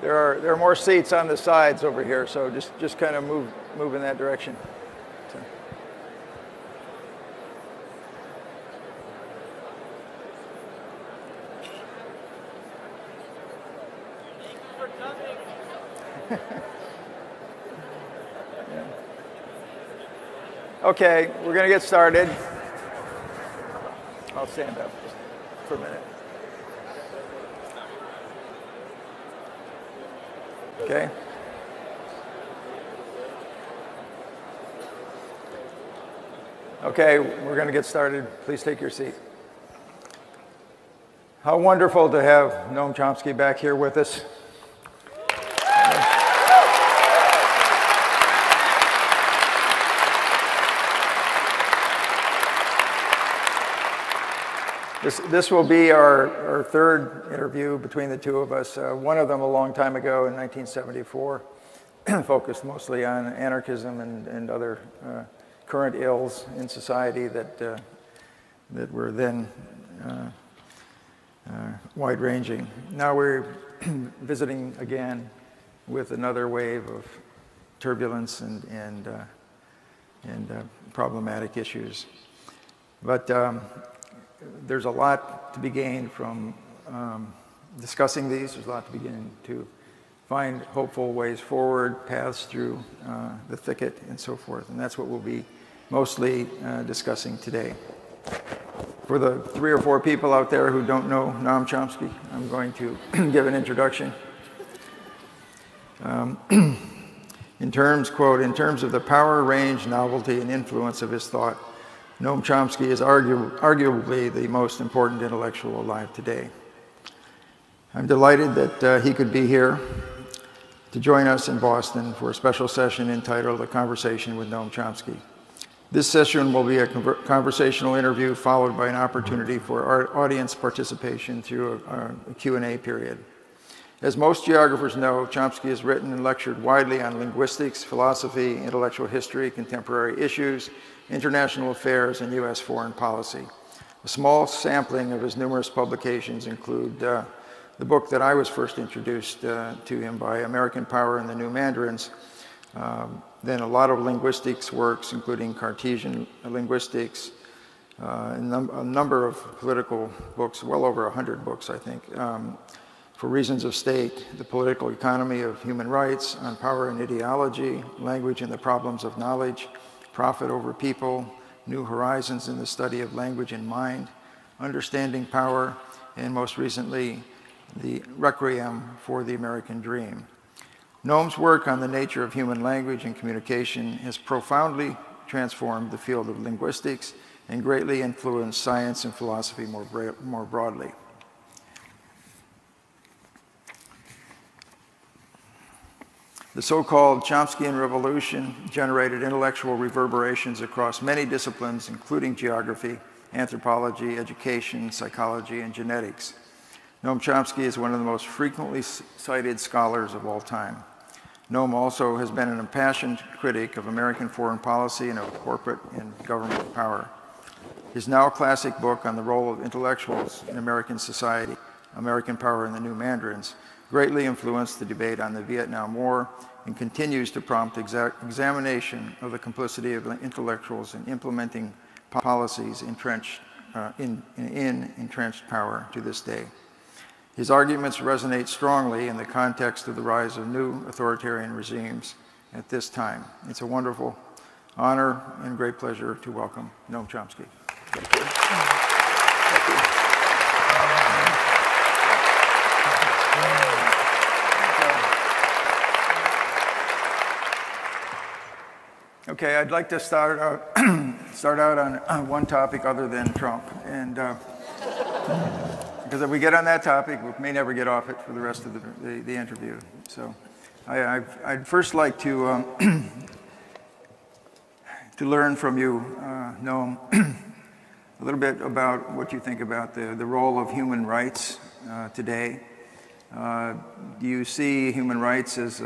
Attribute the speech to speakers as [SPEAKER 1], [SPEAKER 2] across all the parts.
[SPEAKER 1] There are more seats on the sides over here, so just kind of move in that direction. So.
[SPEAKER 2] Thank you for coming.
[SPEAKER 1] Yeah. Okay, we're going to get started. I'll stand up just for a minute. Okay. Okay, we're going to get started. Please take your seat. How wonderful to have Noam Chomsky back here with us. This will be our third interview between the two of us. One of them a long time ago in 1974, focused mostly on anarchism and other current ills in society that were then wide-ranging. Now we're visiting again with another wave of turbulence and problematic issues. But there's a lot to be gained from discussing these. There's a lot to begin to find hopeful ways forward, paths through the thicket, and so forth. And that's what we'll be mostly discussing today. For the 3 or 4 people out there who don't know Noam Chomsky, I'm going to give an introduction. In terms of the power, range, novelty, and influence of his thought, Noam Chomsky is arguably the most important intellectual alive today. I'm delighted that he could be here to join us in Boston for a special session entitled A Conversation with Noam Chomsky. This session will be a conversational interview followed by an opportunity for our audience participation through a Q&A period. As most geographers know, Chomsky has written and lectured widely on linguistics, philosophy, intellectual history, contemporary issues, international affairs, and U.S. foreign policy. A small sampling of his numerous publications include the book that I was first introduced to him by, American Power and the New Mandarins, then a lot of linguistics works, including Cartesian linguistics, a number of political books, well over 100 books, I think, For Reasons of State, The Political Economy of Human Rights, On Power and Ideology, Language and the Problems of Knowledge, Profit over People, New Horizons in the Study of Language and Mind, Understanding Power, and most recently, the Requiem for the American Dream. Noam's work on the nature of human language and communication has profoundly transformed the field of linguistics and greatly influenced science and philosophy more broadly. The so-called Chomskyan revolution generated intellectual reverberations across many disciplines, including geography, anthropology, education, psychology, and genetics. Noam Chomsky is one of the most frequently cited scholars of all time. Noam also has been an impassioned critic of American foreign policy and of corporate and government power. His now classic book on the role of intellectuals in American society, American Power and the New Mandarins, greatly influenced the debate on the Vietnam War and continues to prompt examination of the complicity of intellectuals in implementing policies entrenched in entrenched power to this day. His arguments resonate strongly in the context of the rise of new authoritarian regimes at this time. It's a wonderful honor and great pleasure to welcome Noam Chomsky. Thank you. Okay, I'd like to start out on one topic other than Trump, and because if we get on that topic, we may never get off it for the rest of the interview. So, I'd first like to learn from you, Noam, a little bit about what you think about the role of human rights today. Do you see human rights as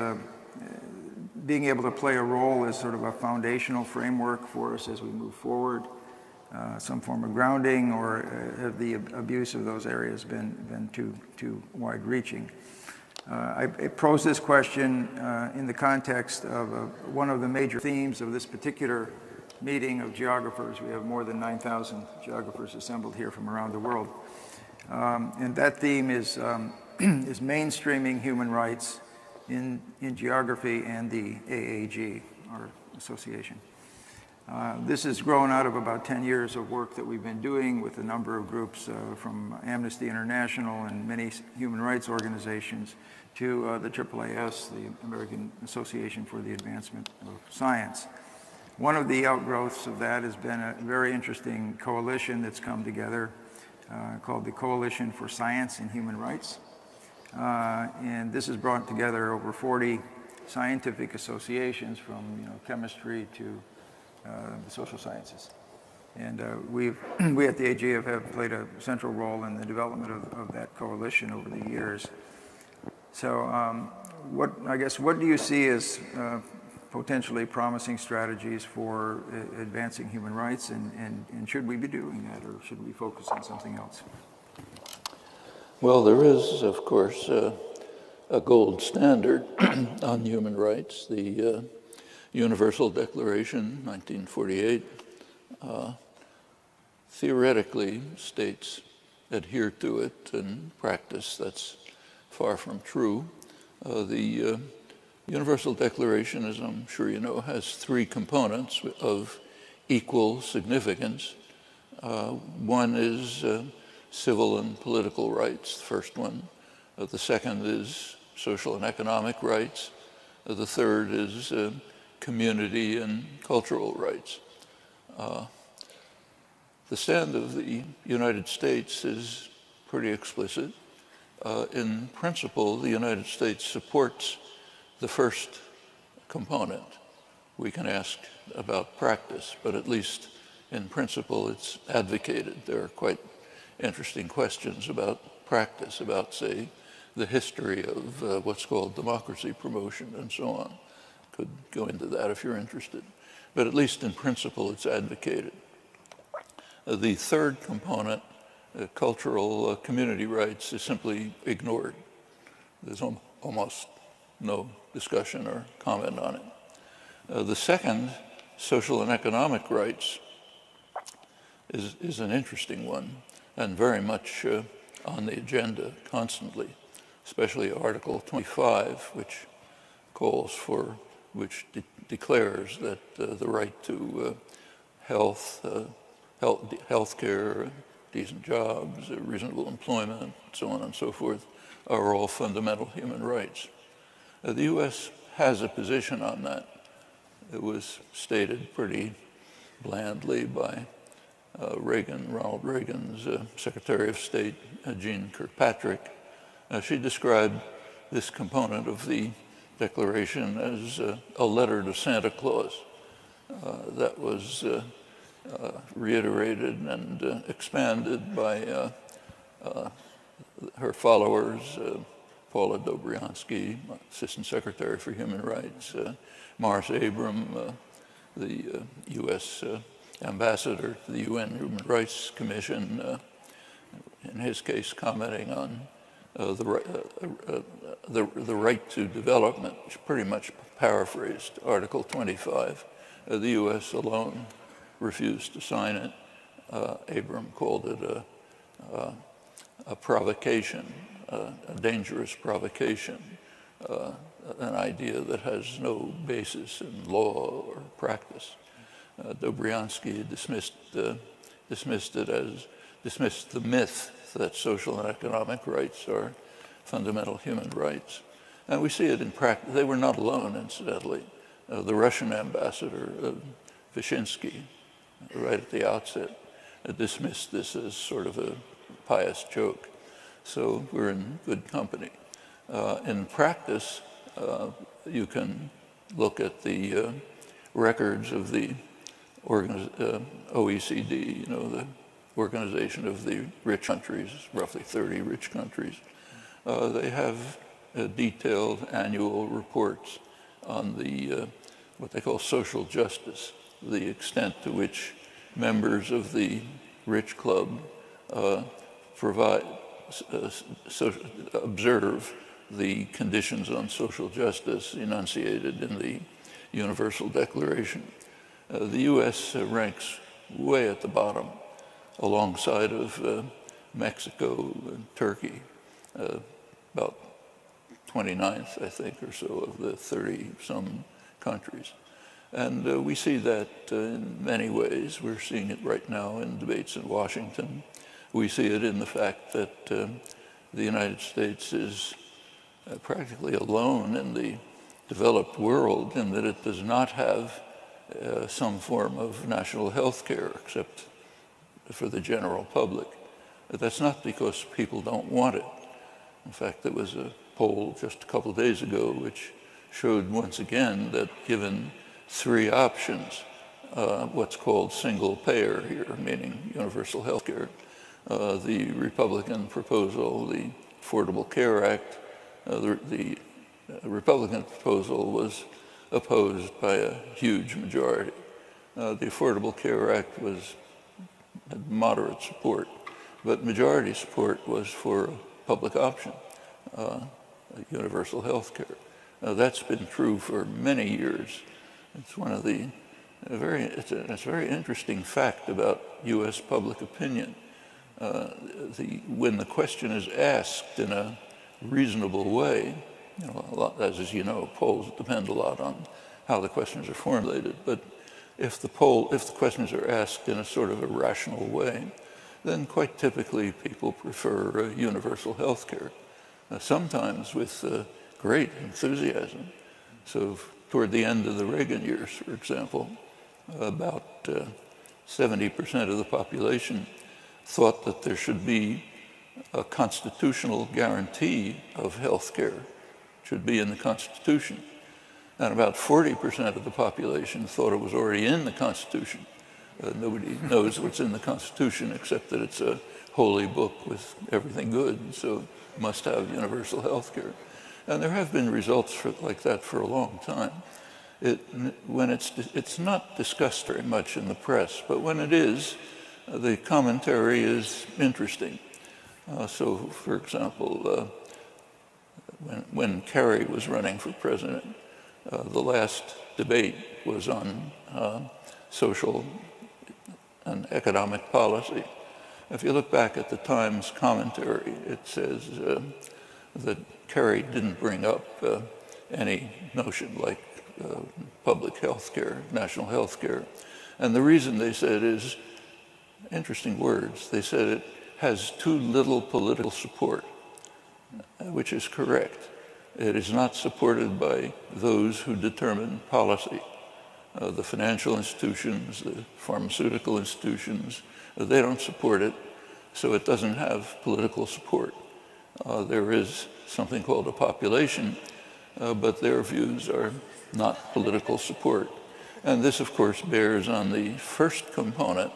[SPEAKER 1] being able to play a role as sort of a foundational framework for us as we move forward? some form of grounding, or the abuse of those areas been too wide-reaching? I pose this question in the context of one of the major themes of this particular meeting of geographers. We have more than 9,000 geographers assembled here from around the world. And that theme is mainstreaming human rights in geography and the AAG, our association. This has grown out of about 10 years of work that we've been doing with a number of groups from Amnesty International and many human rights organizations to the AAAS, the American Association for the Advancement of Science. One of the outgrowths of that has been a very interesting coalition that's come together called the Coalition for Science and Human Rights. And this has brought together over 40 scientific associations from chemistry to the social sciences. And we at the AG have played a central role in the development of that coalition over the years. So what do you see as potentially promising strategies for advancing human rights, and should we be doing that, or should we focus on something else?
[SPEAKER 3] Well, there is, of course, a gold standard on human rights, the Universal Declaration, 1948. Theoretically, states adhere to it. In practice, that's far from true. The Universal Declaration, as I'm sure you know, has three components of equal significance. One is civil and political rights, the first one. The second is social and economic rights. The third is community and cultural rights. The stand of the United States is pretty explicit. In principle, the United States supports the first component. We can ask about practice, but at least in principle, it's advocated. There are quite interesting questions about practice, about, say, the history of what's called democracy promotion and so on. Could go into that if you're interested. But at least in principle, it's advocated. The third component, cultural community rights, is simply ignored. There's almost no discussion or comment on it. The second, social and economic rights, is an interesting one and very much on the agenda constantly, especially Article 25, which calls for, declares that the right to health care, decent jobs, reasonable employment, so on and so forth, are all fundamental human rights. The U.S. has a position on that. It was stated pretty blandly by Ronald Reagan's Secretary of State, Jeane Kirkpatrick. She described this component of the Declaration as a letter to Santa Claus that was reiterated and expanded by her followers, Paula Dobriansky, Assistant Secretary for Human Rights, Morris Abram, the U.S. ambassador to the UN Human Rights Commission, in his case commenting on the right to development, which pretty much paraphrased Article 25. The U.S. alone refused to sign it. Abram called it a provocation, a dangerous provocation, an idea that has no basis in law or practice. Dobriansky dismissed the myth that social and economic rights are fundamental human rights. And we see it in practice. They were not alone, incidentally. The Russian ambassador, Vyshinsky, right at the outset, dismissed this as sort of a pious joke. So we're in good company. In practice, you can look at the records of the OECD, the Organization of the Rich Countries, roughly 30 rich countries. They have detailed annual reports on the what they call social justice, the extent to which members of the rich club observe the conditions on social justice enunciated in the Universal Declaration. The U.S. ranks way at the bottom, alongside of Mexico and Turkey, about 29th, I think, or so of the 30-some countries. And we see that in many ways. We're seeing it right now in debates in Washington. We see it in the fact that the United States is practically alone in the developed world in that it does not have some form of national health care except for the general public. But that's not because people don't want it. In fact, there was a poll just a couple of days ago which showed once again that given three options, what's called single payer here, meaning universal health care, the Republican proposal, the Affordable Care Act, the Republican proposal was opposed by a huge majority. The Affordable Care Act had moderate support, but majority support was for a public option, universal health care. That's been true for many years. It's one of the it's a very interesting fact about U.S. public opinion. When the question is asked in a reasonable way, as you know, polls depend a lot on how the questions are formulated. But if the questions are asked in a sort of a rational way, then quite typically people prefer universal health care. Sometimes with great enthusiasm. So toward the end of the Reagan years, for example, about 70% of the population thought that there should be a constitutional guarantee of health care, should be in the Constitution. And about 40% of the population thought it was already in the Constitution. Nobody knows what's in the Constitution except that it's a holy book with everything good, so must have universal health care. And there have been results like that for a long time. It's not discussed very much in the press, but when it is, the commentary is interesting. So, for example, when Kerry was running for president, the last debate was on social and economic policy. If you look back at the Times commentary, it says that Kerry didn't bring up any notion like public health care, national health care. And the reason they said is, interesting words, they said it has too little political support, which is correct. It is not supported by those who determine policy. The financial institutions, the pharmaceutical institutions, they don't support it, so it doesn't have political support. There is something called a population, but their views are not political support. And this, of course, bears on the first component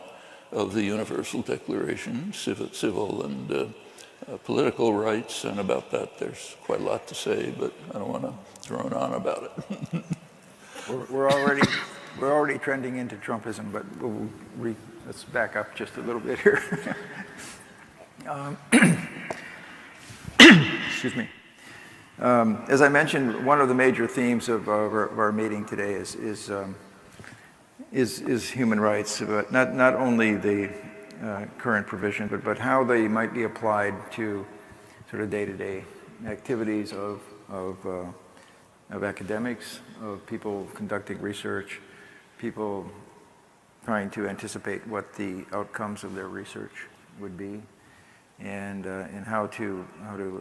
[SPEAKER 3] of the Universal Declaration, civil and political rights, and about that there's quite a lot to say, but I don't want to drone on about it.
[SPEAKER 1] We're already trending into Trumpism, but let's back up just a little bit here. Excuse me. As I mentioned, one of the major themes of our meeting today is human rights, but not only the current provision, but how they might be applied to sort of day-to-day activities of academics, of people conducting research, people trying to anticipate what the outcomes of their research would be, and how to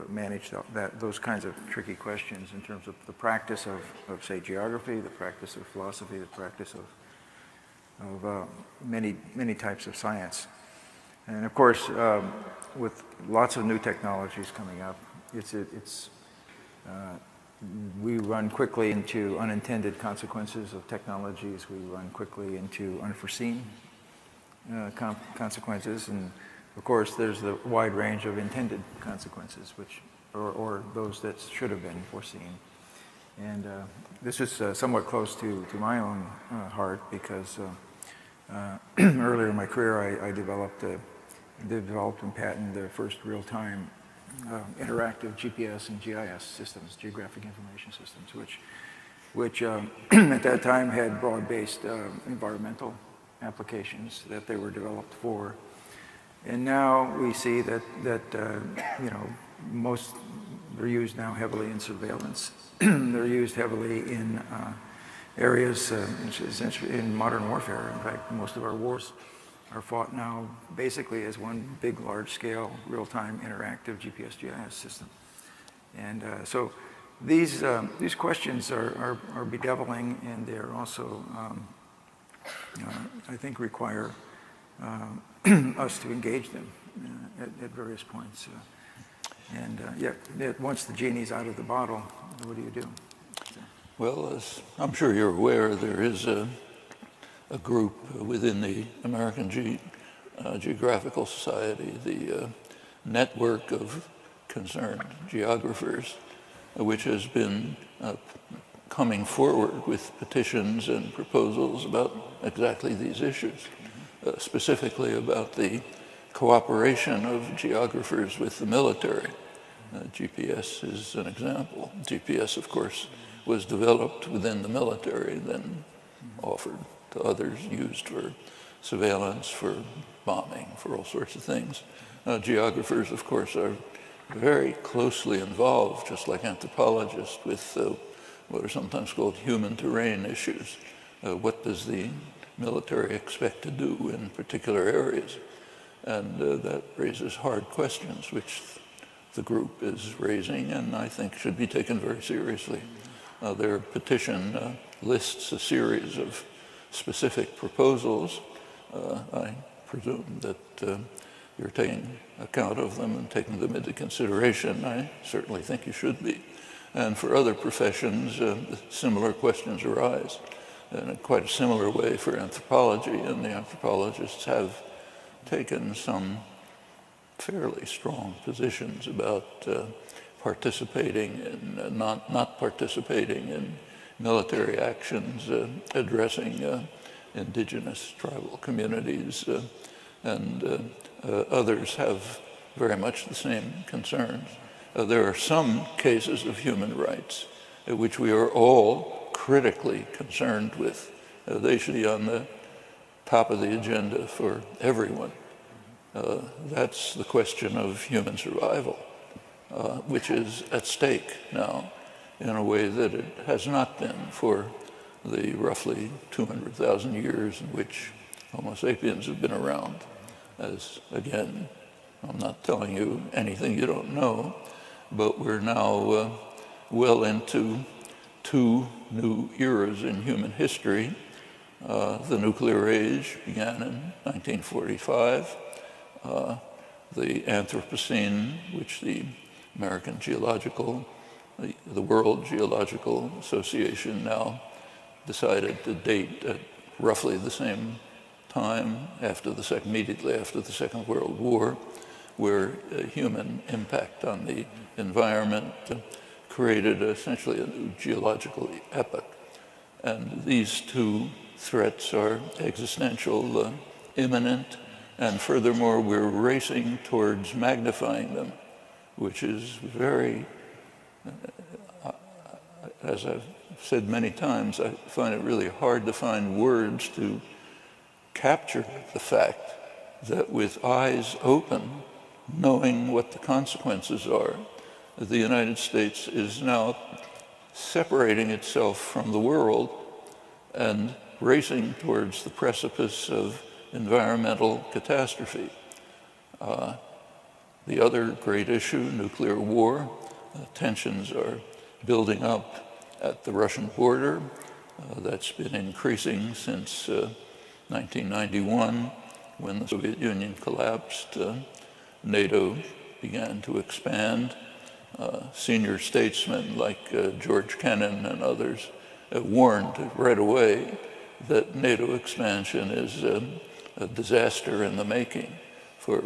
[SPEAKER 1] manage those kinds of tricky questions in terms of the practice of say geography, the practice of philosophy, the practice of many types of science. And of course, with lots of new technologies coming up, we run quickly into unintended consequences of technologies. We run quickly into unforeseen consequences, and of course, there's the wide range of intended consequences, or those that should have been foreseen. And this is somewhat close to my own heart because Earlier in my career, I developed and patented the first real-time interactive GPS and GIS systems, geographic information systems, which at that time had broad-based environmental applications that they were developed for. And now we see that you know, they're used now heavily in surveillance. They're used heavily in areas, essentially in modern warfare. In fact, most of our wars are fought now basically as one big, large-scale, real-time, interactive GPS GIS system. And so these questions are bedeviling, and they're also, I think, require us to engage them at various points. Yeah, once the genie's out of the bottle, what do you do?
[SPEAKER 3] Well, as I'm sure you're aware, there is a group within the American Geographical Society, the network of concerned geographers, which has been coming forward with petitions and proposals about exactly these issues, specifically about the cooperation of geographers with the military. GPS is an example. GPS, of course, was developed within the military, then offered to others, used for surveillance, for bombing, for all sorts of things. Geographers, of course, are very closely involved, just like anthropologists, with what are sometimes called human terrain issues. What does the military expect to do in particular areas? And that raises hard questions, which the group is raising, and I think should be taken very seriously. Their petition lists a series of specific proposals. I presume that you're taking account of them and taking them into consideration. I certainly think you should be. And for other professions, similar questions arise in a quite a similar way for anthropology, and the anthropologists have taken some fairly strong positions about participating in, not participating in military actions addressing indigenous tribal communities, and others have very much the same concerns. There are some cases of human rights which we are all critically concerned with. They should be on the top of the agenda for everyone. That's the question of human survival, which is at stake now in a way that it has not been for the roughly 200,000 years in which Homo sapiens have been around. As, again, I'm not telling you anything you don't know, but we're now well into two new eras in human history. The nuclear age began in 1945. The Anthropocene, which the American Geological, the World Geological Association now decided to date at roughly the same time immediately after the Second World War, where human impact on the environment created essentially a new geological epoch. And these two threats are existential, imminent, and furthermore, we're racing towards magnifying them, which is very, as I've said many times, I find it really hard to find words to capture the fact that with eyes open, knowing what the consequences are, the United States is now separating itself from the world and racing towards the precipice of environmental catastrophe. The other great issue, nuclear war, tensions are building up at the Russian border. That's been increasing since 1991, when the Soviet Union collapsed. NATO began to expand. Senior statesmen like George Kennan and others warned right away that NATO expansion is a disaster in the making for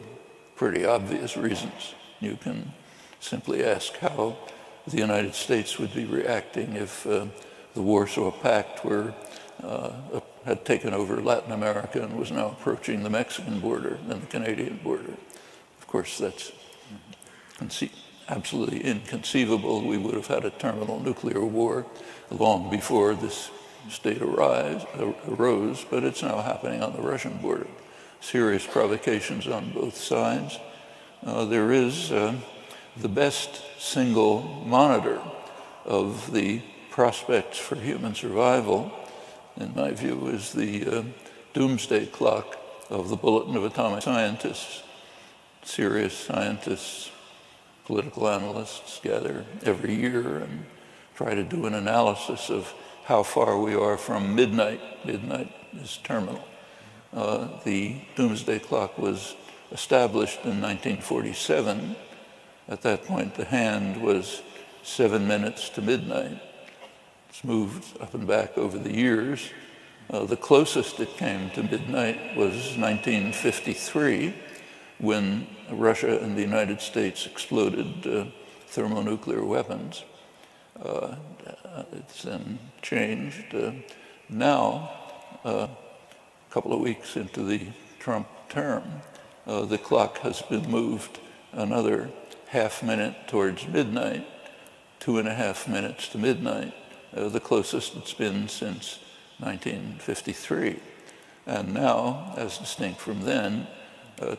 [SPEAKER 3] pretty obvious reasons. You can simply ask how the United States would be reacting if the Warsaw Pact were had taken over Latin America and was now approaching the Mexican border and the Canadian border. Of course, that's absolutely inconceivable. We would have had a terminal nuclear war long before this state arose, but it's now happening on the Russian border. Serious provocations on both sides. There is the best single monitor of the prospects for human survival, in my view, is the doomsday clock of the Bulletin of Atomic Scientists. Serious scientists, political analysts gather every year and try to do an analysis of how far we are from midnight. Midnight is terminal. The doomsday clock was established in 1947. At that point, the hand was 7 minutes to midnight. It's moved up and back over the years. The closest it came to midnight was 1953, when Russia and the United States exploded thermonuclear weapons. It's then changed. Now, a couple of weeks into the Trump term, the clock has been moved another half minute towards midnight, 2.5 minutes to midnight, the closest it's been since 1953. And now, as distinct from then,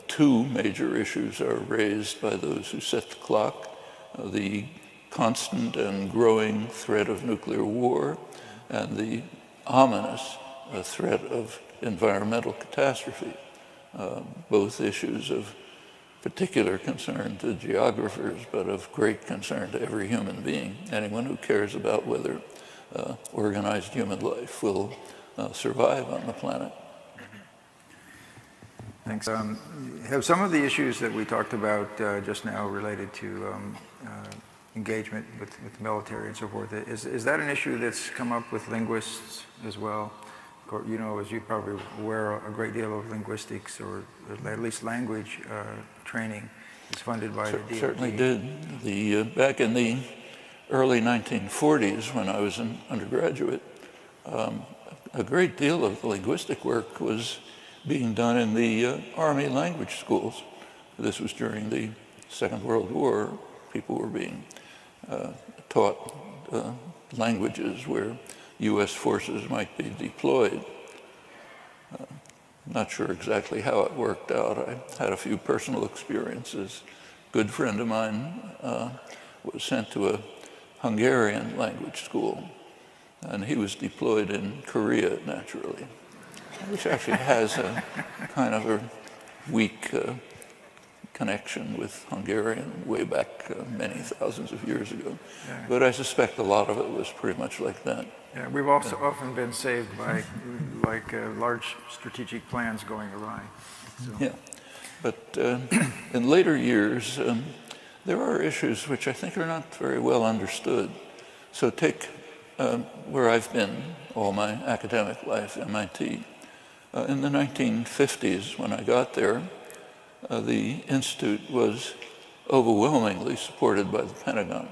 [SPEAKER 3] two major issues are raised by those who set the clock: the constant and growing threat of nuclear war and the ominous threat of environmental catastrophe, both issues of particular concern to geographers, but of great concern to every human being, anyone who cares about whether organized human life will survive on the planet.
[SPEAKER 1] Thanks. Have some of the issues that we talked about just now related to engagement with the military and so forth, is that an issue that's come up with linguists as well? You know, as you probably aware, a great deal of linguistics, or at least language training, is funded by the DoD.
[SPEAKER 3] Certainly did. Back in the early 1940s, when I was an undergraduate, a great deal of the linguistic work was being done in the Army language schools. This was during the Second World War. People were being taught languages where U.S. forces might be deployed. Not sure exactly how it worked out. I had a few personal experiences. A good friend of mine was sent to a Hungarian language school, and he was deployed in Korea, naturally, which actually has a kind of a weak connection with Hungarian way back many thousands of years ago. Yeah. But I suspect a lot of it was pretty much like that.
[SPEAKER 1] Yeah, we've also often been saved by large strategic plans going awry. So.
[SPEAKER 3] Yeah, but in later years, there are issues which I think are not very well understood. So take where I've been all my academic life, MIT. In the 1950s, when I got there, the Institute was overwhelmingly supported by the Pentagon.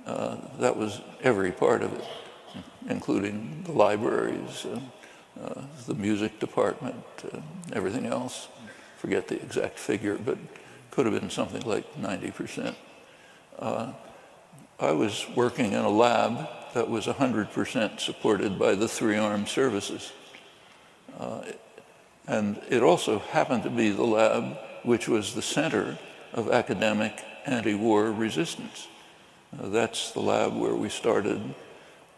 [SPEAKER 3] That was every part of it, including the libraries, the music department, everything else. Forget the exact figure, but could have been something like 90%. I was working in a lab that was 100% supported by the three armed services. And it also happened to be the lab which was the center of academic anti-war resistance. That's the lab where we started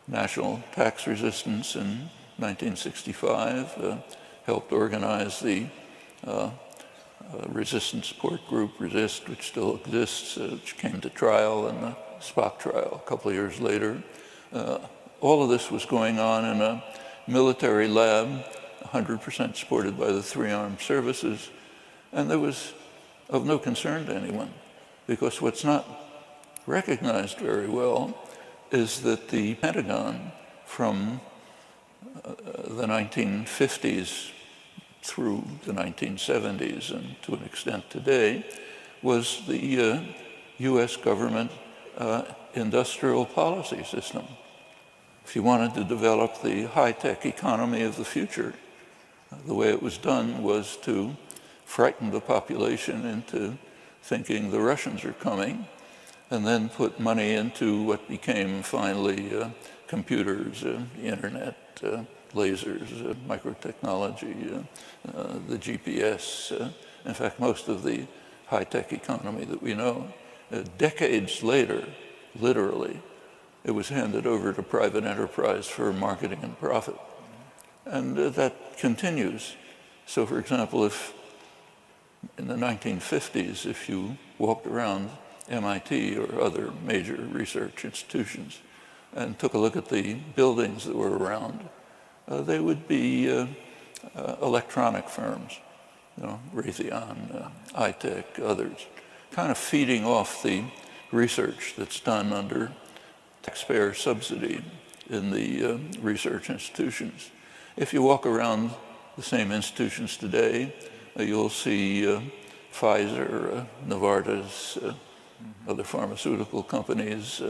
[SPEAKER 3] national tax resistance in 1965, helped organize the resistance support group, Resist, which still exists, which came to trial in the Spock trial a couple of years later. All of this was going on in a military lab, 100% supported by the three armed services, and there was of no concern to anyone, because what's not recognized very well is that the Pentagon from the 1950s through the 1970s and to an extent today was the US government industrial policy system. If you wanted to develop the high-tech economy of the future, the way it was done was to frighten the population into thinking the Russians are coming, and then put money into what became finally computers, the internet, lasers, microtechnology, the GPS. In fact, most of the high-tech economy that we know, decades later, literally, it was handed over to private enterprise for marketing and profit. And that continues. So, for example, if in the 1950s, if you walked around MIT or other major research institutions and took a look at the buildings that were around, they would be electronic firms, Raytheon, iTech, others, kind of feeding off the research that's done under taxpayer subsidy in the research institutions. If you walk around the same institutions today, you'll see Pfizer, Novartis, other pharmaceutical companies.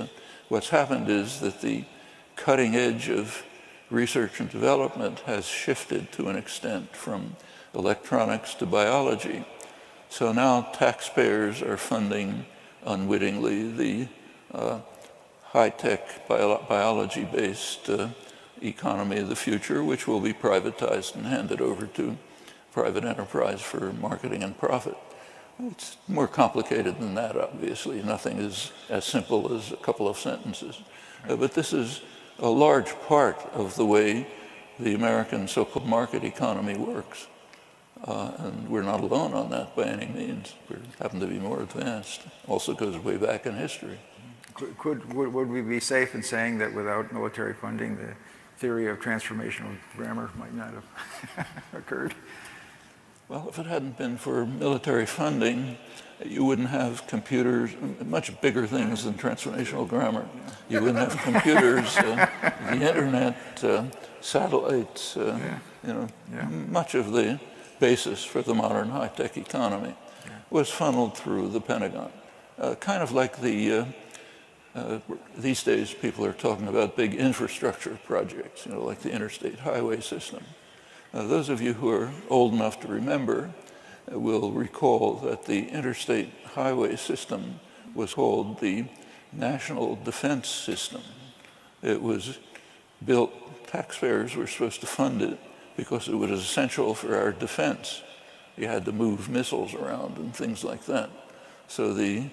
[SPEAKER 3] What's happened is that the cutting edge of research and development has shifted to an extent from electronics to biology. So now taxpayers are funding unwittingly the high-tech biology-based economy of the future, which will be privatized and handed over to private enterprise for marketing and profit. It's more complicated than that, obviously. Nothing is as simple as a couple of sentences. But this is a large part of the way the American so-called market economy works. And we're not alone on that by any means. We happen to be more advanced. Also goes way back in history.
[SPEAKER 1] Would we be safe in saying that without military funding, the theory of transformational grammar might not have occurred?
[SPEAKER 3] Well, if it hadn't been for military funding, you wouldn't have computers, much bigger things than transformational grammar. You wouldn't have computers, the internet, satellites, much of the basis for the modern high-tech economy was funneled through the Pentagon. Kind of like these days people are talking about big infrastructure projects, like the interstate highway system. Those of you who are old enough to remember will recall that the interstate highway system was called the National Defense System. It was built, taxpayers were supposed to fund it because it was essential for our defense. You had to move missiles around and things like that. So the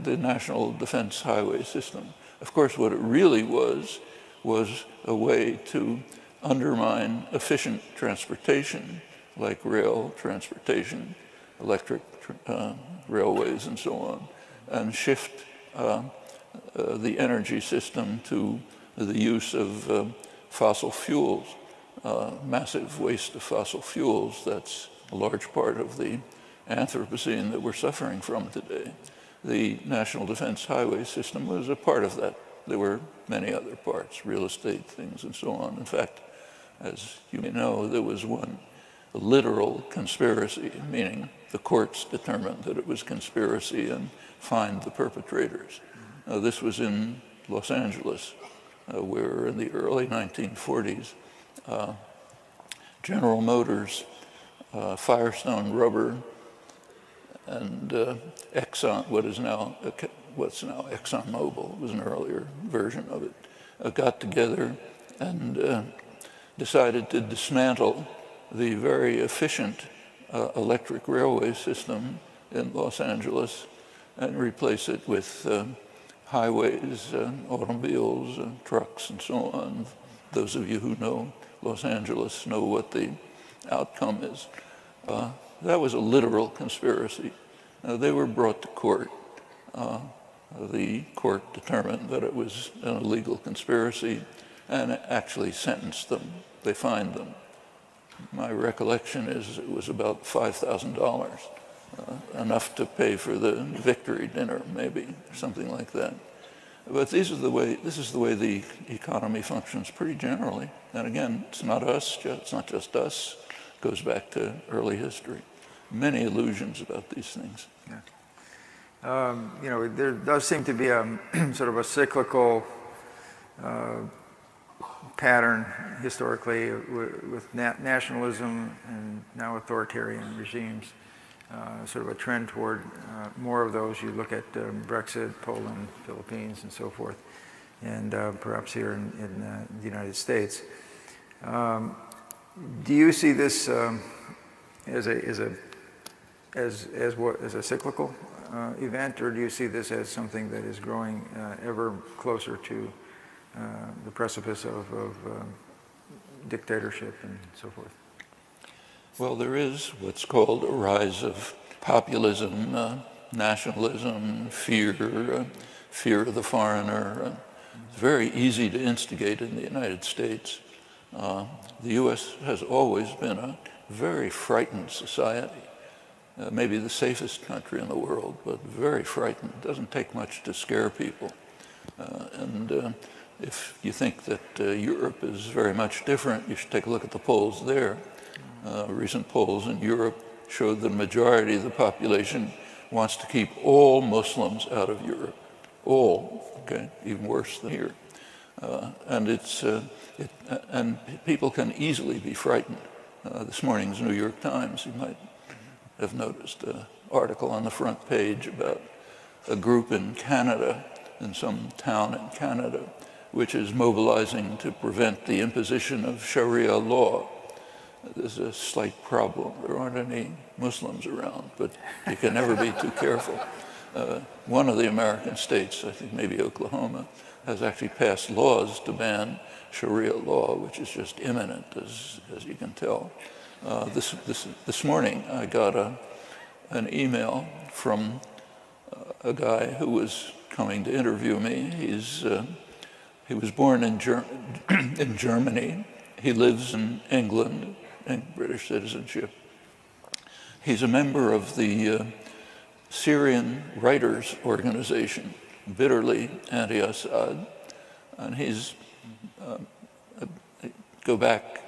[SPEAKER 3] National Defense Highway System. Of course, what it really was a way to undermine efficient transportation, like rail transportation, electric railways, and so on, and shift the energy system to the use of fossil fuels, massive waste of fossil fuels. That's a large part of the Anthropocene that we're suffering from today. The National Defense Highway System was a part of that. There were many other parts, real estate things and so on. In fact, as you may know, there was one literal conspiracy, meaning the courts determined that it was conspiracy and fined the perpetrators. This was in Los Angeles, where in the early 1940s, General Motors, Firestone Rubber, and Exxon, what's now ExxonMobil, was an earlier version of it, got together and decided to dismantle the very efficient electric railway system in Los Angeles and replace it with highways, automobiles, trucks, and so on. Those of you who know Los Angeles know what the outcome is. That was a literal conspiracy. They were brought to court. The court determined that it was an illegal conspiracy and actually sentenced them. They fined them. My recollection is it was about $5,000, enough to pay for the victory dinner, maybe, something like that. But this is the way the economy functions pretty generally. And again, it's not us, it's not just us. It goes back to early history. Many illusions about these things.
[SPEAKER 1] Yeah. There does seem to be a sort of a cyclical pattern historically with nationalism and now authoritarian regimes, sort of a trend toward more of those. You look at Brexit, Poland, Philippines, and so forth, and perhaps here in the United States. Do you see this as a cyclical event, or do you see this as something that is growing ever closer to the precipice of dictatorship and so forth?
[SPEAKER 3] Well, there is what's called a rise of populism, nationalism, fear of the foreigner. It's very easy to instigate in the United States. The U.S. has always been a very frightened society, maybe the safest country in the world, but very frightened. It doesn't take much to scare people. If you think that Europe is very much different, you should take a look at the polls there. Recent polls in Europe showed the majority of the population wants to keep all Muslims out of Europe. All, okay, even worse than here. And people can easily be frightened. This morning's New York Times, you might have noticed an article on the front page about a group in Canada, in some town in Canada, which is mobilizing to prevent the imposition of Sharia law. There's a slight problem. There aren't any Muslims around, but you can never be too careful. One of the American states, I think maybe Oklahoma, has actually passed laws to ban Sharia law, which is just imminent, as you can tell. This morning, I got an email from a guy who was coming to interview me. He was born in Germany. He lives in England, British citizenship. He's a member of the Syrian Writers Organization, bitterly anti-Assad, and he's, go back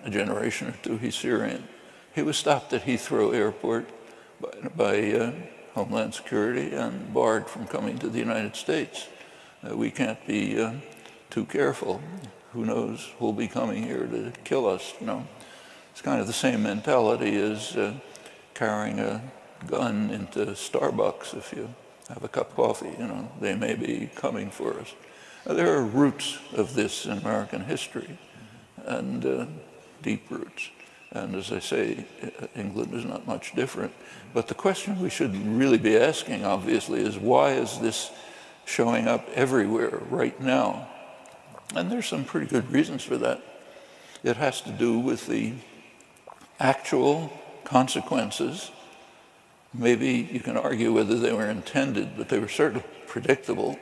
[SPEAKER 3] a generation or two, he's Syrian. He was stopped at Heathrow Airport by Homeland Security and barred from coming to the United States. We can't be too careful. Who knows who'll be coming here to kill us, you know. It's kind of the same mentality as carrying a gun into Starbucks. If you have a cup of coffee, you know, they may be coming for us. There are roots of this in American history, and deep roots. And as I say, England is not much different. But the question we should really be asking, obviously, is why is this showing up everywhere right now? And there's some pretty good reasons for that. It has to do with the actual consequences. Maybe you can argue whether they were intended, but they were certainly predictable,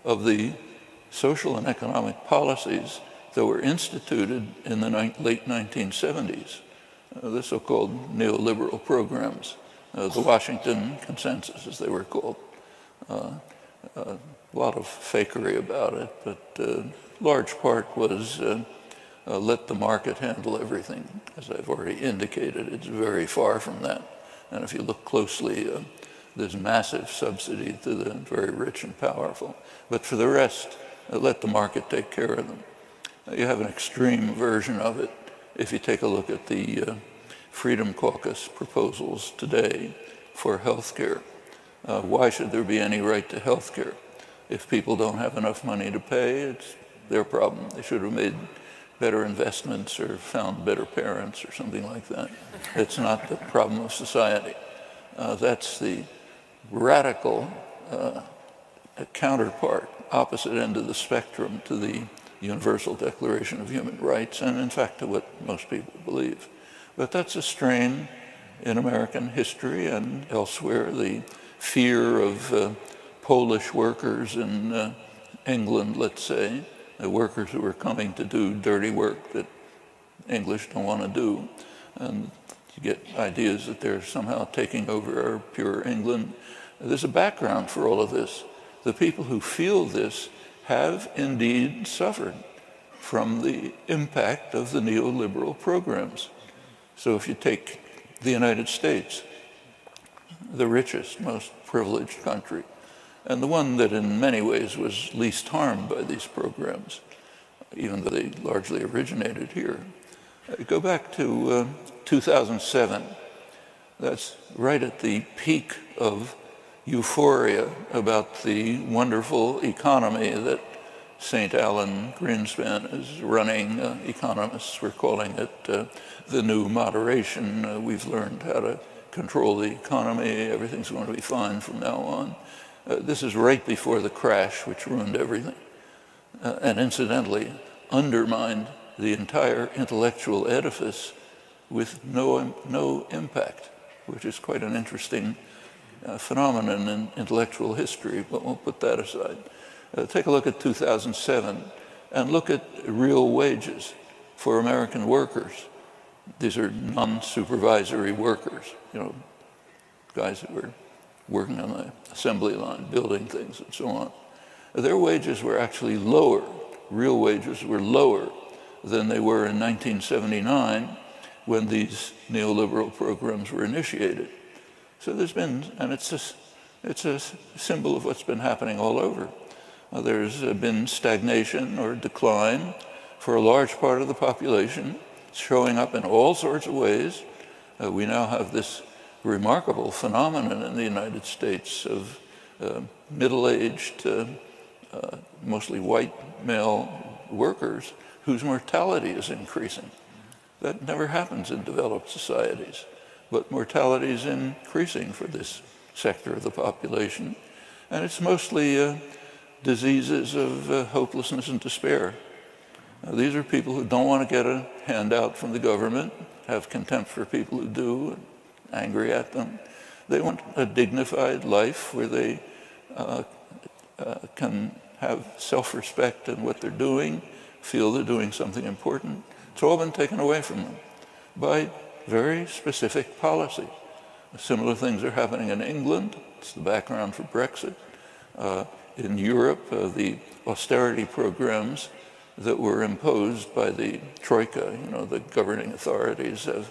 [SPEAKER 3] of the social and economic policies that were instituted in the late 1970s, the so-called neoliberal programs, the Washington Consensus, as they were called. A lot of fakery about it, but large part was let the market handle everything. As I've already indicated, it's very far from that. And if you look closely, there's massive subsidy to the very rich and powerful. But for the rest, let the market take care of them. You have an extreme version of it if you take a look at the Freedom Caucus proposals today for health care. Why should there be any right to health care? If people don't have enough money to pay, it's their problem. They should have made better investments or found better parents or something like that. It's not the problem of society. That's the radical counterpart, opposite end of the spectrum to the Universal Declaration of Human Rights, and in fact to what most people believe. But that's a strain in American history and elsewhere. The fear of Polish workers in England, let's say, the workers who are coming to do dirty work that English don't want to do. And you get ideas that they're somehow taking over our pure England. There's a background for all of this. The people who feel this have indeed suffered from the impact of the neoliberal programs. So if you take the United States, the richest, most privileged country, and the one that in many ways was least harmed by these programs, even though they largely originated here. Go back to 2007. That's right at the peak of euphoria about the wonderful economy that St. Alan Greenspan is running. Economists were calling it the new moderation. We've learned how to control the economy. Everything's going to be fine from now on. This is right before the crash, which ruined everything, and incidentally undermined the entire intellectual edifice with no impact, which is quite an interesting phenomenon in intellectual history, but we'll put that aside. Take a look at 2007 and look at real wages for American workers. These are non-supervisory workers, guys that were working on the assembly line, building things and so on. Their wages were actually lower. Real wages were lower than they were in 1979 when these neoliberal programs were initiated. So there's been, and it's a symbol of what's been happening all over. There's been stagnation or decline for a large part of the population, showing up in all sorts of ways. We now have this remarkable phenomenon in the United States of middle-aged, mostly white male workers whose mortality is increasing. That never happens in developed societies, but mortality is increasing for this sector of the population, and it's mostly diseases of hopelessness and despair. These are people who don't want to get a handout from the government, have contempt for people who do, and angry at them. They want a dignified life where they can have self-respect in what they're doing, feel they're doing something important. It's all been taken away from them by very specific policy. Similar things are happening in England. It's the background for Brexit. In Europe, the austerity programs that were imposed by the Troika, the governing authorities, have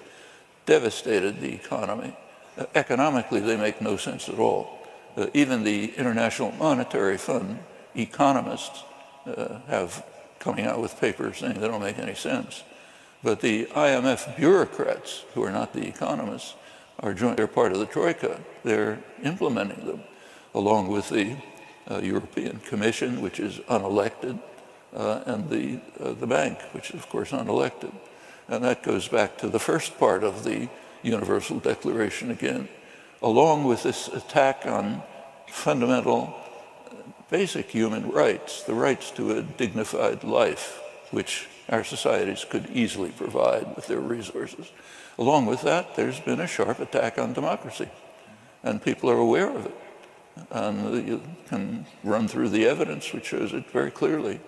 [SPEAKER 3] devastated the economy. Economically, they make no sense at all. Even the International Monetary Fund economists have coming out with papers saying they don't make any sense. But the IMF bureaucrats, who are not the economists, they're part of the Troika. They're implementing them, along with the European Commission, which is unelected, and the bank, which is, of course, unelected. And that goes back to the first part of the Universal Declaration again, along with this attack on fundamental, basic human rights, the rights to a dignified life, which our societies could easily provide with their resources. Along with that, there's been a sharp attack on democracy, and people are aware of it. And you can run through the evidence, which shows it very clearly.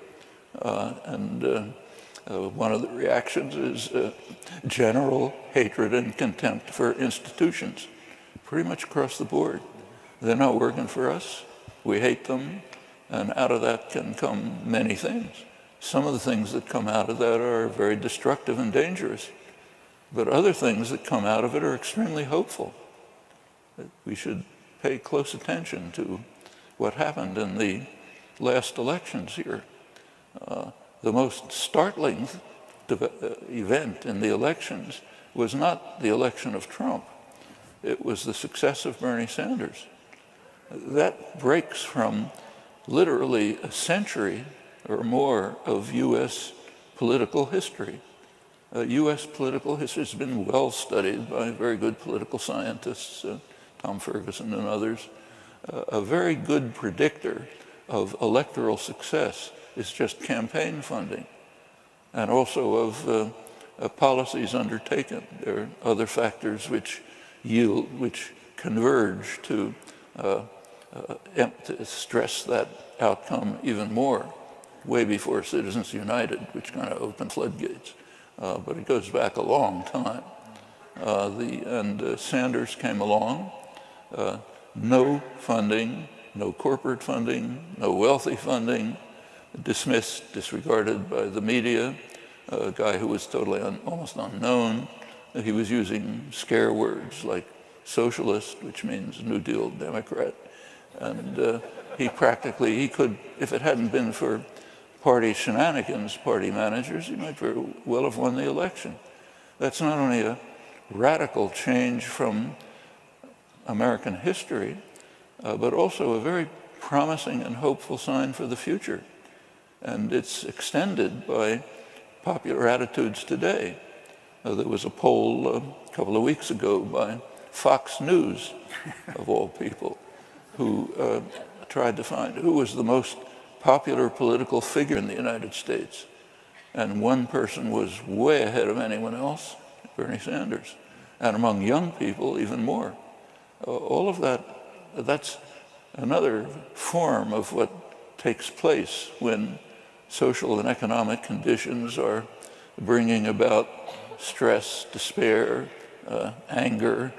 [SPEAKER 3] One of the reactions is general hatred and contempt for institutions, pretty much across the board. They're not working for us. We hate them. And out of that can come many things. Some of the things that come out of that are very destructive and dangerous. But other things that come out of it are extremely hopeful. We should pay close attention to what happened in the last elections here. The most startling event in the elections was not the election of Trump. It was the success of Bernie Sanders. That breaks from literally a century or more of U.S. political history. U.S. political history has been well studied by very good political scientists, Tom Ferguson and others. A very good predictor of electoral success is just campaign funding, and also of policies undertaken. There are other factors which converge to stress that outcome even more, way before Citizens United, which kind of opened floodgates. But it goes back a long time. Sanders came along, no funding, no corporate funding, no wealthy funding, dismissed, disregarded by the media, a guy who was totally almost unknown. He was using scare words like socialist, which means New Deal Democrat. And he could, if it hadn't been for party shenanigans, party managers, he might very well have won the election. That's not only a radical change from American history, but also a very promising and hopeful sign for the future. And it's extended by popular attitudes today. There was a poll a couple of weeks ago by Fox News, of all people, who tried to find who was the most popular political figure in the United States. And one person was way ahead of anyone else, Bernie Sanders. And among young people, even more. All of that, that's another form of what takes place when social and economic conditions are bringing about stress, despair, anger,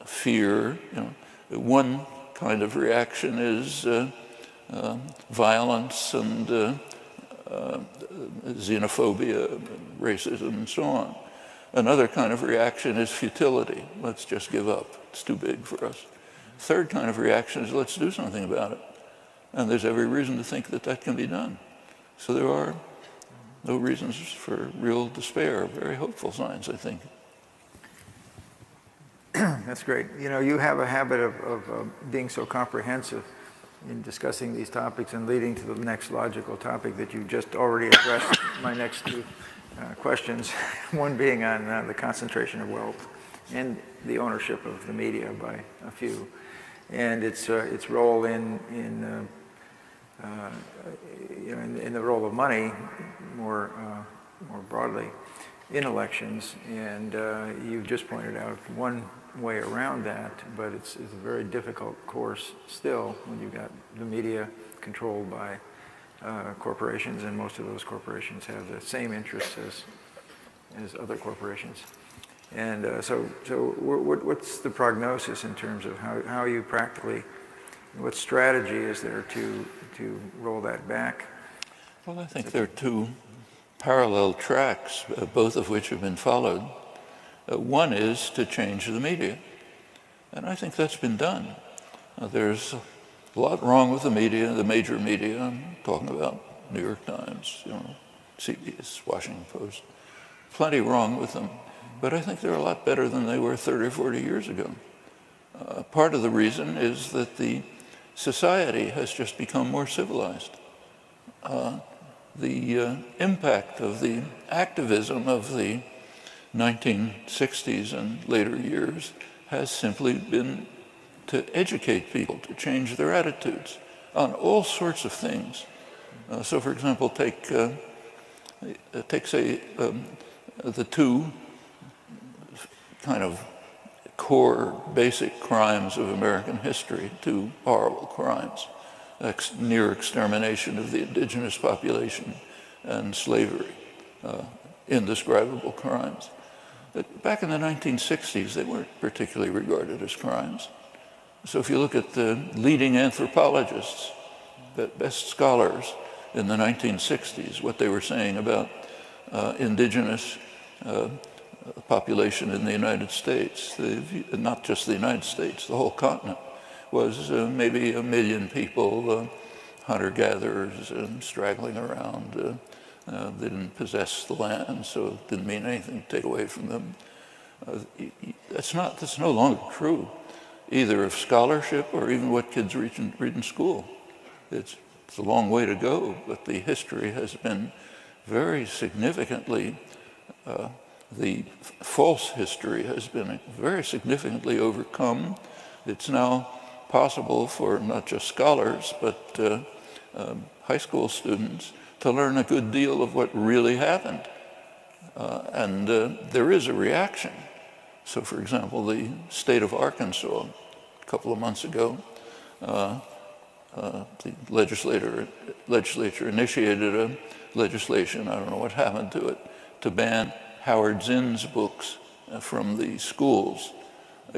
[SPEAKER 3] fear. One kind of reaction is violence and xenophobia, racism, and so on. Another kind of reaction is futility. Let's just give up. It's too big for us. Third kind of reaction is let's do something about it. And there's every reason to think that that can be done. So there are no reasons for real despair, very hopeful signs, I think.
[SPEAKER 1] That's great. You have a habit of being so comprehensive in discussing these topics and leading to the next logical topic that you just already addressed my next two questions, one being on the concentration of wealth and the ownership of the media by a few, and its role in the role of money more broadly in elections. And you've just pointed out one way around that, but it's a very difficult course still when you've got the media controlled by corporations, and most of those corporations have the same interests as other corporations. And so what's the prognosis in terms of how you practically, what strategy is there to roll that back?
[SPEAKER 3] Well, I think there are two parallel tracks, both of which have been followed. One is to change the media, and I think that's been done. There's a lot wrong with the media, the major media. I'm talking about New York Times, CBS, Washington Post. Plenty wrong with them, but I think they're a lot better than they were 30 or 40 years ago. Part of the reason is that the society has just become more civilized. The impact of the activism of the 1960s and later years has simply been to educate people, to change their attitudes on all sorts of things. So, for example, take say, the two kind of core basic crimes of American history, two horrible crimes, near extermination of the indigenous population and slavery, indescribable crimes. But back in the 1960s, they weren't particularly regarded as crimes. So if you look at the leading anthropologists, the best scholars in the 1960s, what they were saying about indigenous population in the United States, not just the United States, the whole continent, was maybe 1 million people, hunter-gatherers, straggling around. They didn't possess the land, so it didn't mean anything to take away from them. That's no longer true, either of scholarship or even what kids read in school. It's a long way to go, but the history has been very significantly, the false history has been very significantly overcome. It's now possible for not just scholars, but high school students to learn a good deal of what really happened. And there is a reaction. So, for example, the state of Arkansas, a couple of months ago, the legislature initiated a legislation, I don't know what happened to it, to ban Howard Zinn's books from the schools.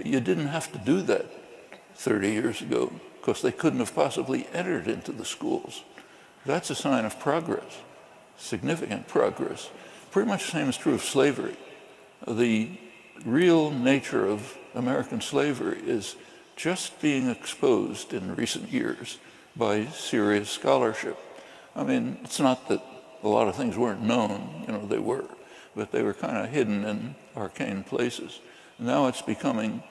[SPEAKER 3] You didn't have to do that 30 years ago because they couldn't have possibly entered into the schools. That's a sign of progress, significant progress. Pretty much the same is true of slavery. The real nature of American slavery is just being exposed in recent years by serious scholarship. I mean, it's not that a lot of things weren't known, you know, they were, but they were kind of hidden in arcane places. Now it's becoming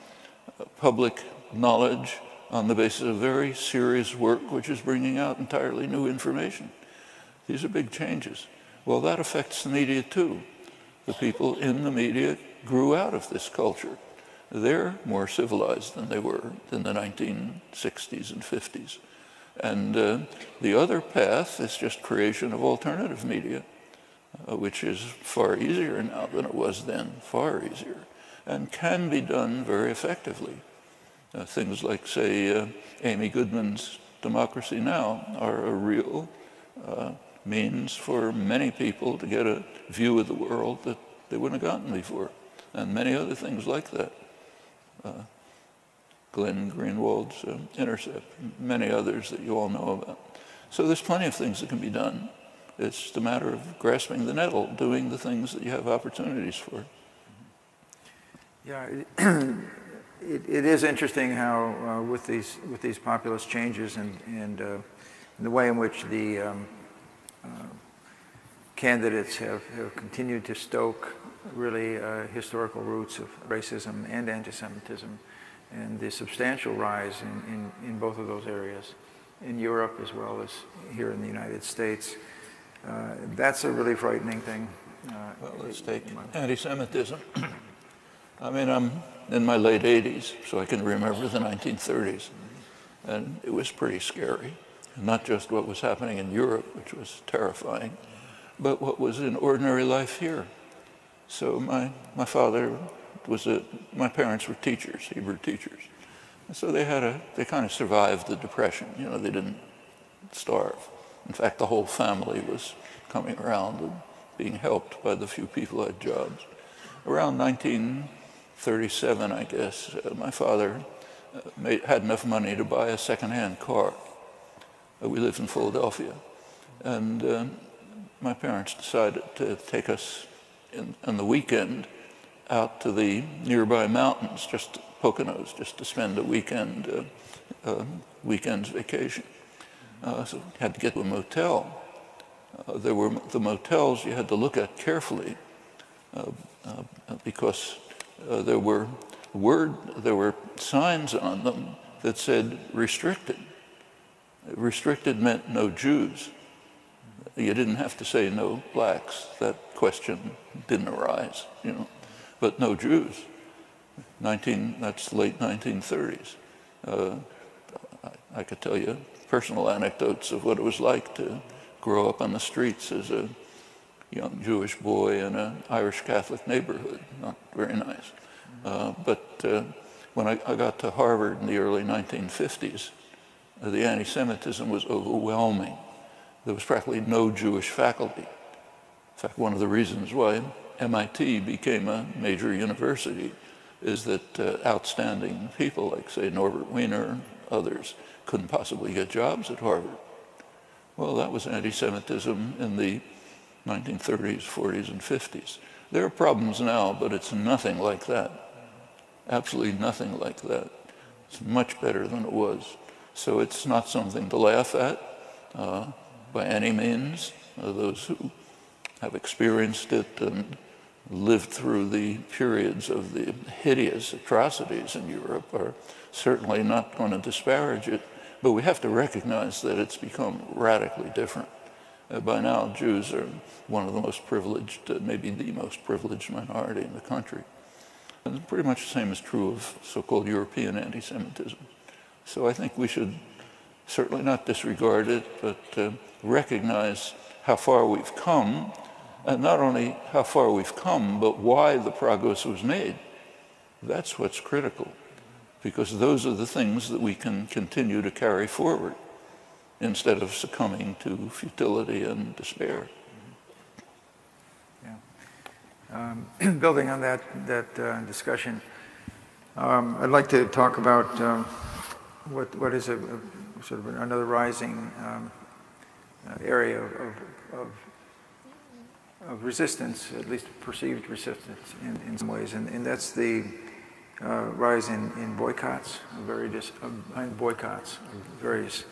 [SPEAKER 3] public knowledge on the basis of very serious work, which is bringing out entirely new information. These are big changes. Well, that affects the media too. The people in the media grew out of this culture. They're more civilized than they were in the 1960s and 50s. And the other path is just creation of alternative media, which is far easier now than it was then, far easier, and can be done very effectively. Things like, say, Amy Goodman's Democracy Now! Are a real means for many people to get a view of the world that they wouldn't have gotten before, and many other things like that. Glenn Greenwald's Intercept, many others that you all know about. So there's plenty of things that can be done. It's just a matter of grasping the nettle, doing the things that you have opportunities for.
[SPEAKER 1] Yeah, it is interesting how with these populist changes and the way in which the candidates have continued to stoke really historical roots of racism and anti-Semitism, and the substantial rise in both of those areas, in Europe as well as here in the United States. That's a really frightening thing.
[SPEAKER 3] Well, let's take anti-Semitism. I mean, I'm in my late 80s, so I can remember the 1930s, and it was pretty scary. Not just what was happening in Europe, which was terrifying, but what was in ordinary life here. So my father my parents were teachers, Hebrew teachers. And so they kind of survived the Depression. You know, they didn't starve. In fact, the whole family was coming around and being helped by the few people who had jobs. Around 1937, I guess, my father had enough money to buy a second-hand car. We lived in Philadelphia. And my parents decided to take us on the weekend out to the nearby mountains, just Poconos, just to spend a weekend's vacation. So we had to get to a motel. There were the motels you had to look at carefully because there were signs on them that said restricted. Restricted meant no Jews. You didn't have to say no blacks. That question didn't arise, you know. But no Jews. That's late 1930s. I could tell you personal anecdotes of what it was like to grow up on the streets as a young Jewish boy in an Irish Catholic neighborhood. Not very nice. But when I got to Harvard in the early 1950s, the anti-Semitism was overwhelming. There was practically no Jewish faculty. In fact, one of the reasons why MIT became a major university is that outstanding people like, say, Norbert Wiener and others couldn't possibly get jobs at Harvard. Well, that was anti-Semitism in the 1930s, 40s, and 50s. There are problems now, but it's nothing like that. Absolutely nothing like that. It's much better than it was. So it's not something to laugh at by any means. Those who have experienced it and lived through the periods of the hideous atrocities in Europe are certainly not going to disparage it, but we have to recognize that it's become radically different. By now, Jews are one of the most privileged, maybe the most privileged minority in the country. And pretty much the same is true of so-called European anti-Semitism. So I think we should certainly not disregard it, but recognize how far we've come, and not only how far we've come, but why the progress was made. That's what's critical, because those are the things that we can continue to carry forward instead of succumbing to futility and despair.
[SPEAKER 1] Yeah. Building on that discussion, I'd like to talk about what is a sort of another rising area of resistance, at least perceived resistance in some ways, and that's the rise in boycotts of various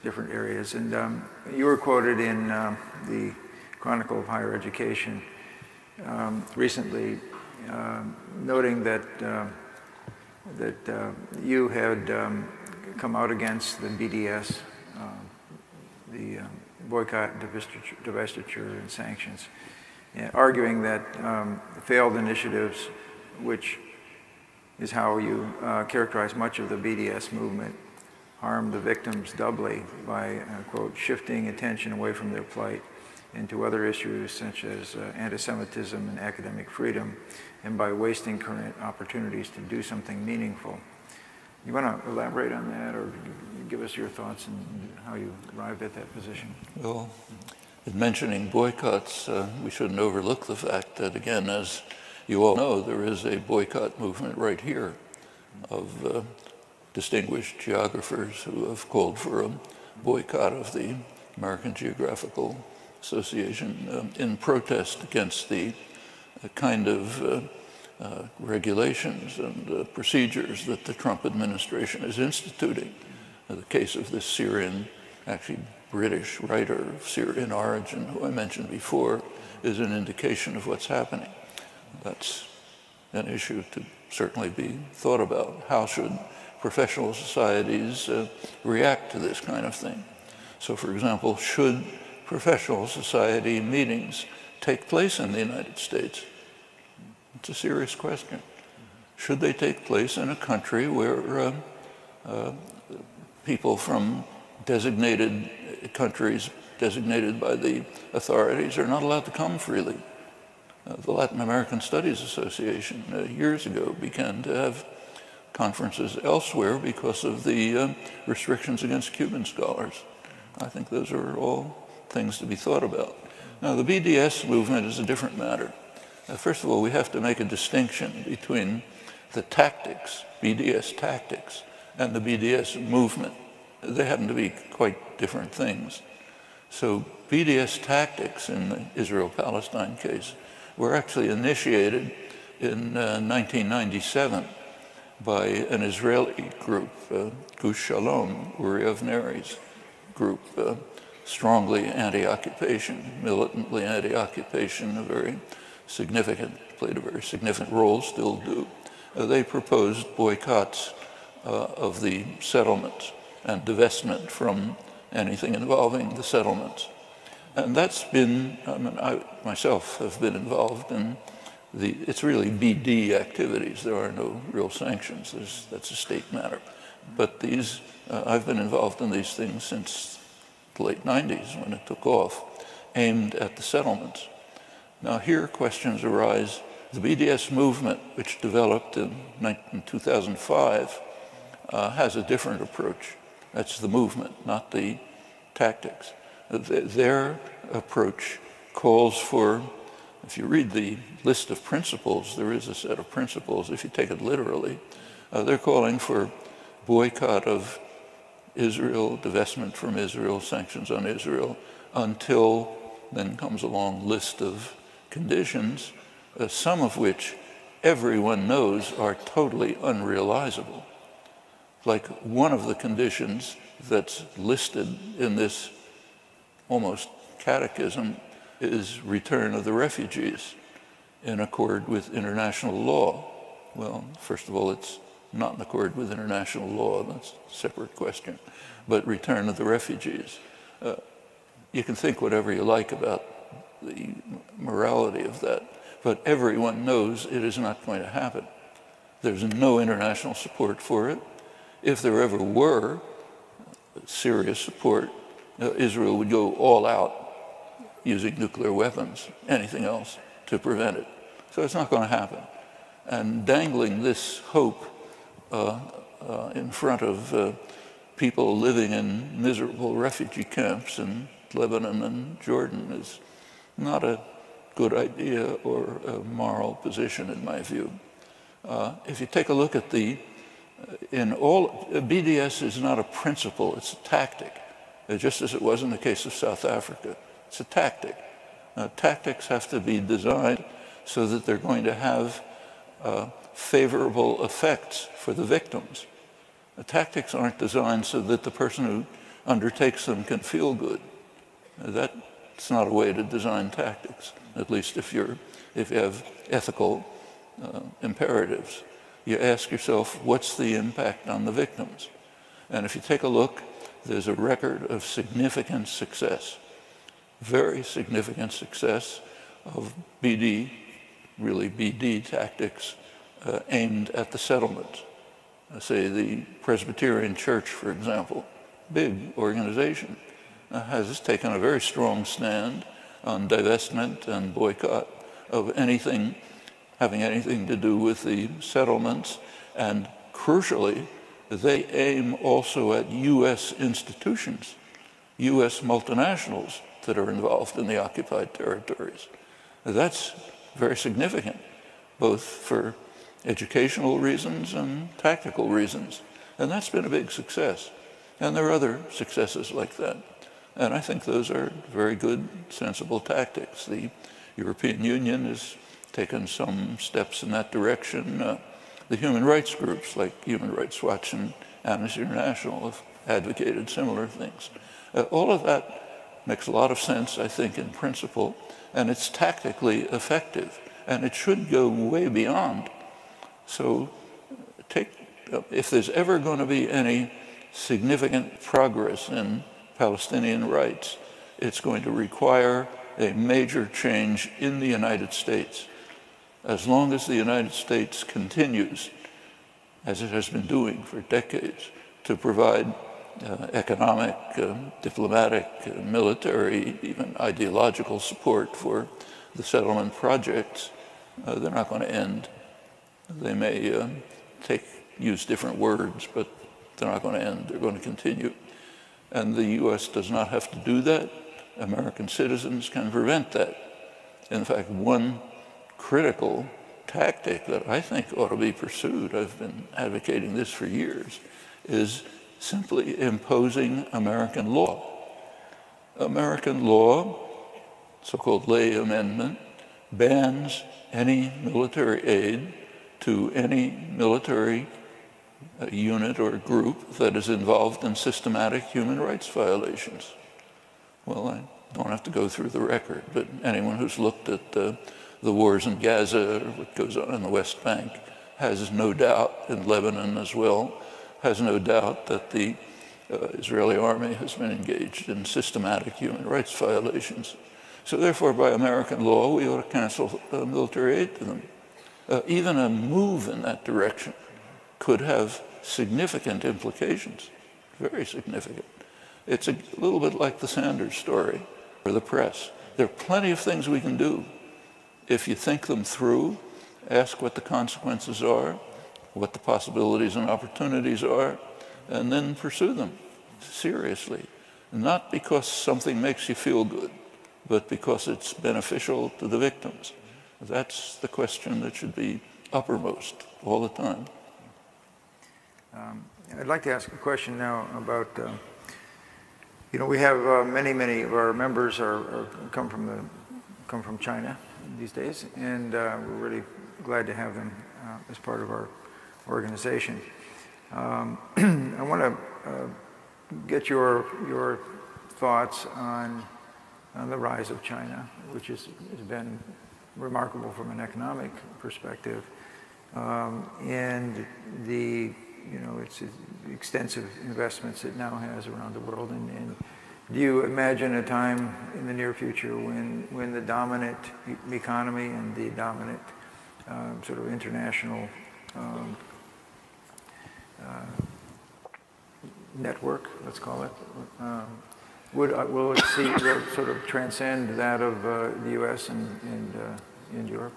[SPEAKER 1] different areas. And you were quoted in the Chronicle of Higher Education recently, noting that you had come out against the BDS, the boycott, divestiture, and sanctions, arguing that failed initiatives, which is how you characterize much of the BDS movement, harmed the victims doubly by, quote, shifting attention away from their plight into other issues such as anti-Semitism and academic freedom, and by wasting current opportunities to do something meaningful. You want to elaborate on that, or give us your thoughts on how you arrived at that position?
[SPEAKER 3] Well, in mentioning boycotts, we shouldn't overlook the fact that, again, as you all know, there is a boycott movement right here of distinguished geographers who have called for a boycott of the American Geographical Association in protest against the kind of regulations and procedures that the Trump administration is instituting. The case of this Syrian, actually British writer of Syrian origin, who I mentioned before, is an indication of what's happening. That's an issue to certainly be thought about. How should professional societies react to this kind of thing? So, for example, should professional society meetings take place in the United States? It's a serious question. Should they take place in a country where people from designated countries designated by the authorities are not allowed to come freely? The Latin American Studies Association years ago began to have conferences elsewhere because of the restrictions against Cuban scholars. I think those are all things to be thought about. Now, the BDS movement is a different matter. First of all, we have to make a distinction between the tactics, BDS tactics, and the BDS movement. They happen to be quite different things. So BDS tactics in the Israel-Palestine case were actually initiated in 1997 by an Israeli group, Gush Shalom, Uri Avneri's group, strongly anti-occupation, militantly anti-occupation, played a very significant role, still do. They proposed boycotts of the settlements and divestment from anything involving the settlements. And that's been, I myself have been involved in it's really BD activities. There are no real sanctions. That's a state matter. But I've been involved in these things since the late 90s when it took off, aimed at the settlements. Now here questions arise. The BDS movement, which developed in 2005, has a different approach. That's the movement, not the tactics. Their approach calls for, if you read the list of principles, there is a set of principles, if you take it literally, they're calling for boycott of Israel, divestment from Israel, sanctions on Israel, until then comes a long list of conditions, some of which everyone knows are totally unrealizable. Like one of the conditions that's listed in this almost catechism is return of the refugees in accord with international law. Well, first of all, it's not in accord with international law. That's a separate question. But return of the refugees. You can think whatever you like about the morality of that, but everyone knows it is not going to happen. There's no international support for it. If there ever were serious support, Israel would go all out using nuclear weapons, anything else, to prevent it. So it's not going to happen. And dangling this hope in front of people living in miserable refugee camps in Lebanon and Jordan is not a good idea or a moral position, in my view. If you take a look at BDS is not a principle, it's a tactic, just as it was in the case of South Africa. It's a tactic. Tactics have to be designed so that they're going to have favorable effects for the victims. The tactics aren't designed so that the person who undertakes them can feel good. That's not a way to design tactics, at least if you have ethical imperatives. You ask yourself, what's the impact on the victims? And if you take a look, there's a record of significant success, very significant success of BD, really BD tactics aimed at the settlement. Say the Presbyterian Church, for example, big organization, has taken a very strong stand on divestment and boycott of anything having anything to do with the settlements, and crucially, they aim also at U.S. institutions, U.S. multinationals that are involved in the occupied territories. That's very significant, both for educational reasons and tactical reasons. And that's been a big success. And there are other successes like that. And I think those are very good, sensible tactics. The European Union has taken some steps in that direction. The human rights groups like Human Rights Watch and Amnesty International have advocated similar things. All of that makes a lot of sense, I think, in principle, and it's tactically effective, and it should go way beyond. So if there's ever going to be any significant progress in Palestinian rights, it's going to require a major change in the United States. As long as the United States continues, as it has been doing for decades, to provide economic, diplomatic, military, even ideological support for the settlement projects, they're not going to end. They may use different words, but they're not going to end. They're going to continue. And the U.S. does not have to do that. American citizens can prevent that. In fact, one critical tactic that I think ought to be pursued, I've been advocating this for years, is simply imposing American law. American law, so-called lay amendment, bans any military aid to any military unit or group that is involved in systematic human rights violations. Well, I don't have to go through the record, but anyone who's looked at the wars in Gaza, or what goes on in the West Bank, has no doubt, in Lebanon as well, has no doubt that the Israeli army has been engaged in systematic human rights violations. So therefore, by American law, we ought to cancel military aid to them. Even a move in that direction could have significant implications, very significant. It's a little bit like the Sanders story or the press. There are plenty of things we can do if you think them through, ask what the consequences are, what the possibilities and opportunities are, and then pursue them seriously. Not because something makes you feel good, but because it's beneficial to the victims. That's the question that should be uppermost all the time.
[SPEAKER 1] I'd like to ask a question now about, we have many of our members come from China these days, and we're really glad to have them as part of our organization. I want to get your thoughts on the rise of China, which has been remarkable from an economic perspective, and the its extensive investments it now has around the world. And do you imagine a time in the near future when the dominant economy and the dominant sort of international network, let's call it, will it sort of transcend that of the U.S. and Europe?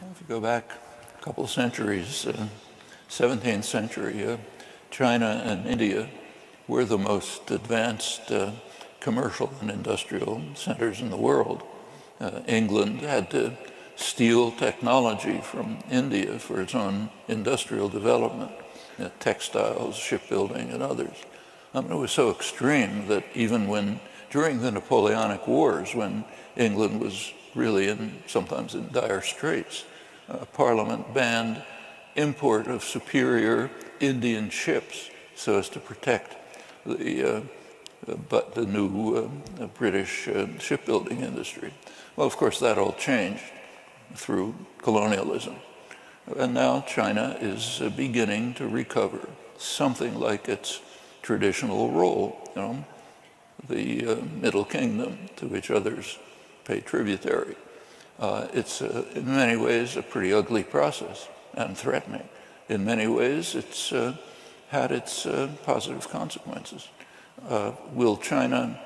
[SPEAKER 3] Well, if you go back a couple of centuries, 17th century, China and India were the most advanced commercial and industrial centers in the world. England had to steal technology from India for its own industrial development, textiles, shipbuilding, and others. I mean, it was so extreme that even during the Napoleonic Wars, when England was really sometimes in dire straits, Parliament banned import of superior Indian ships so as to protect the but the new British shipbuilding industry. Well, of course, that all changed through colonialism. And now China is beginning to recover something like its traditional role, the Middle Kingdom, to which others pay tributary. It's in many ways a pretty ugly process and threatening. In many ways, it's had its positive consequences. Will China,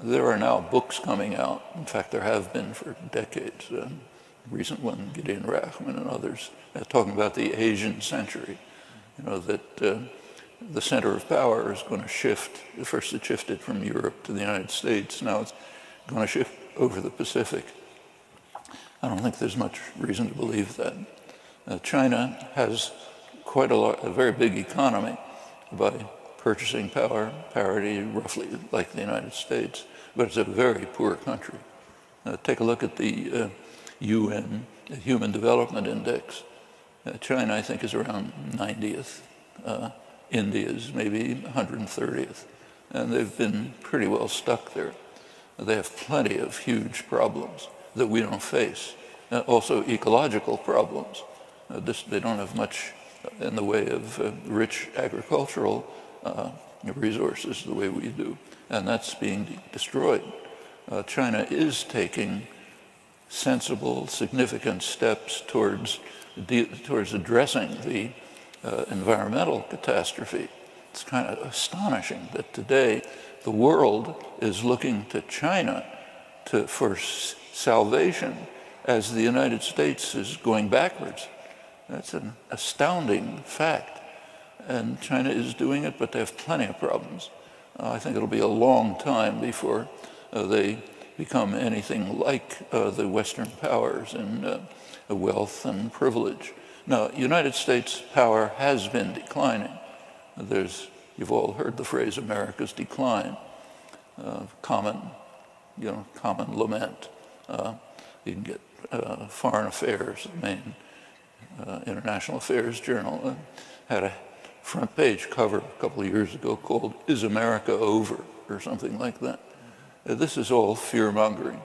[SPEAKER 3] there are now books coming out, in fact there have been for decades, recent one, Gideon Rachman and others, talking about the Asian century, that the center of power is going to shift. First it shifted from Europe to the United States, now it's going to shift over the Pacific. I don't think there's much reason to believe that. China has quite a very big economy by purchasing power parity, roughly like the United States, but it's a very poor country. Take a look at the UN Human Development Index. China, I think, is around 90th. India is maybe 130th. And they've been pretty well stuck there. They have plenty of huge problems that we don't face. Also ecological problems. They don't have much in the way of rich agricultural resources the way we do. And that's being destroyed. China is taking sensible, significant steps towards addressing the environmental catastrophe. It's kind of astonishing that today the world is looking to China for salvation as the United States is going backwards. That's an astounding fact. And China is doing it, but they have plenty of problems. I think it'll be a long time before they become anything like the Western powers in wealth and privilege. Now, United States power has been declining. You've all heard the phrase America's decline, common lament. You can get Foreign Affairs, the main international affairs journal, had a front page cover a couple of years ago called "Is America Over?" or something like that. This is all fear-mongering.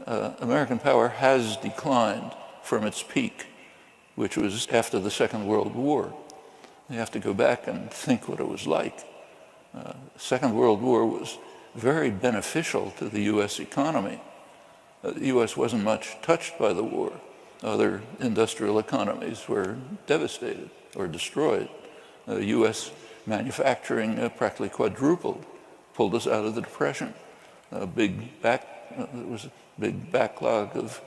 [SPEAKER 3] American power has declined from its peak, which was after the Second World War. You have to go back and think what it was like. The Second World War was very beneficial to the U.S. economy. The U.S. wasn't much touched by the war. Other industrial economies were devastated or destroyed. U.S. manufacturing practically quadrupled, pulled us out of the Depression. There was a big backlog of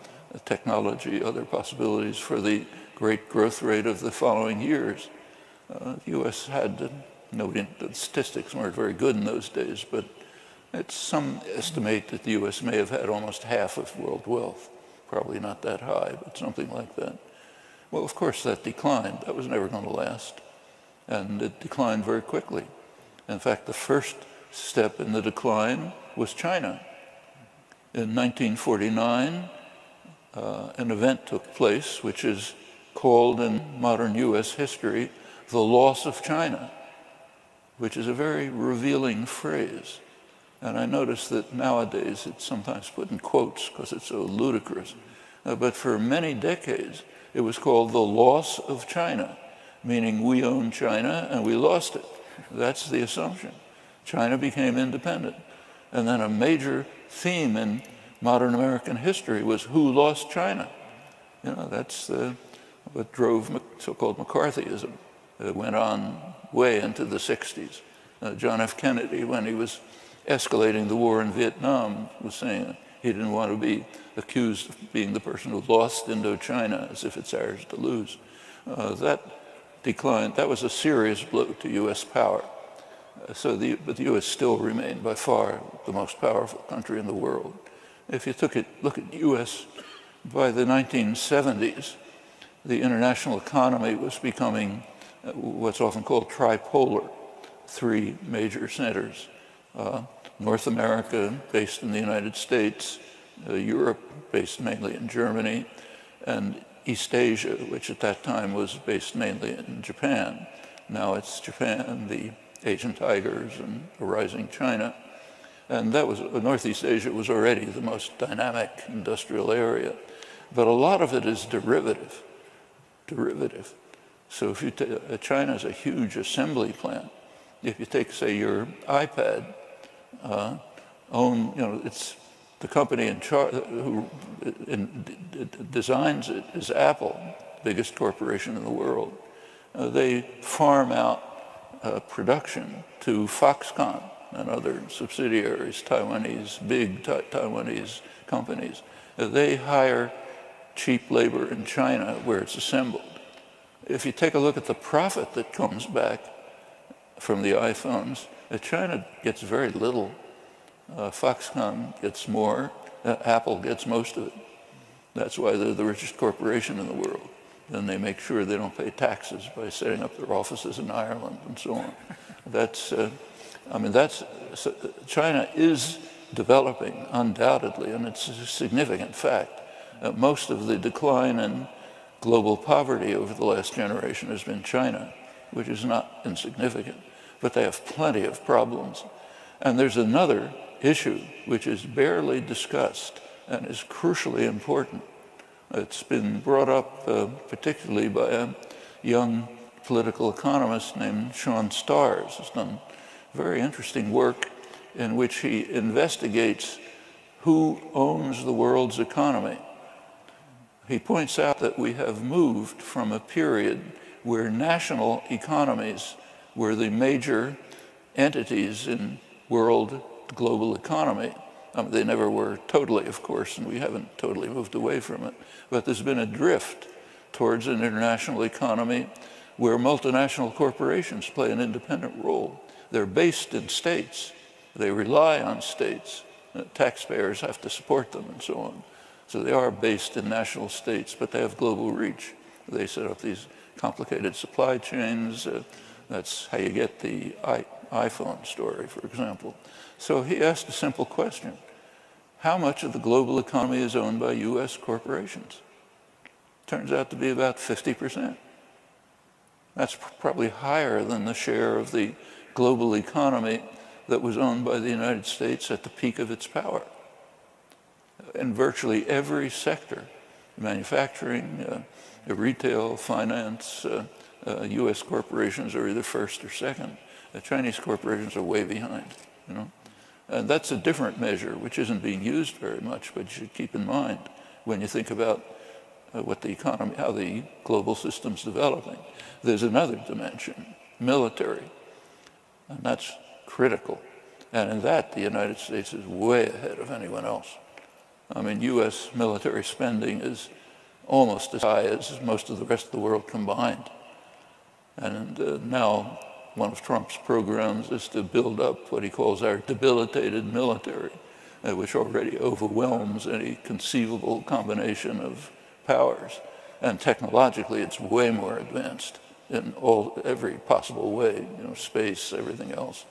[SPEAKER 3] technology, other possibilities for the great growth rate of the following years. The U.S. had, the statistics weren't very good in those days, but some estimate that the U.S. may have had almost half of world wealth. Probably not that high, but something like that. Well, of course, that declined. That was never going to last. And it declined very quickly. In fact, the first step in the decline was China. In 1949, an event took place which is called in modern U.S. history the loss of China, which is a very revealing phrase. And I notice that nowadays it's sometimes put in quotes because it's so ludicrous. But for many decades, it was called the loss of China, meaning we owned China and we lost it. That's the assumption. China became independent. And then a major theme in modern American history was who lost China. That's what drove so-called McCarthyism. It went on way into the 60s. John F. Kennedy, when he was escalating the war in Vietnam, was saying he didn't want to be accused of being the person who lost Indochina, as if it's ours to lose. That declined. That was a serious blow to U.S. power. But the U.S. still remained by far the most powerful country in the world. If you look at U.S. by the 1970s, the international economy was becoming what's often called tripolar, three major centers. North America, based in the United States, Europe, based mainly in Germany, and East Asia, which at that time was based mainly in Japan. Now it's Japan, the Asian tigers and a rising China. And that was, Northeast Asia was already the most dynamic industrial area. But a lot of it is derivative. So if you China is a huge assembly plant. If you take, say, your iPad, it's the company who designs it is Apple, biggest corporation in the world. They farm out production to Foxconn and other subsidiaries, big Taiwanese companies. They hire cheap labor in China where it's assembled. If you take a look at the profit that comes back from the iPhones, China gets very little. Foxconn gets more. Apple gets most of it. That's why they're the richest corporation in the world. Then they make sure they don't pay taxes by setting up their offices in Ireland and so on. China is developing undoubtedly, and it's a significant fact. Most of the decline in global poverty over the last generation has been China, which is not insignificant, but they have plenty of problems. And there's another issue which is barely discussed and is crucially important. It's been brought up particularly by a young political economist named Sean Starrs, who's done very interesting work in which he investigates who owns the world's economy. He points out that we have moved from a period where national economies were the major entities in world global economy. They never were totally, of course, and we haven't totally moved away from it. But there's been a drift towards an international economy where multinational corporations play an independent role. They're based in states. They rely on states. Taxpayers have to support them and so on. So they are based in national states, but they have global reach. They set up these complicated supply chains. That's how you get the iPhone story, for example. So he asked a simple question. How much of the global economy is owned by US corporations? Turns out to be about 50%. That's probably higher than the share of the global economy that was owned by the United States at the peak of its power. In virtually every sector, manufacturing, retail, finance, US corporations are either first or second. The Chinese corporations are way behind, And that's a different measure, which isn't being used very much, but you should keep in mind when you think about what the economy, how the global system's developing. There's another dimension, military, and that's critical. And in that, the United States is way ahead of anyone else. US military spending is almost as high as most of the rest of the world combined. And now one of Trump's programs is to build up what he calls our debilitated military, which already overwhelms any conceivable combination of powers. And technologically, it's way more advanced in every possible way, space, everything else,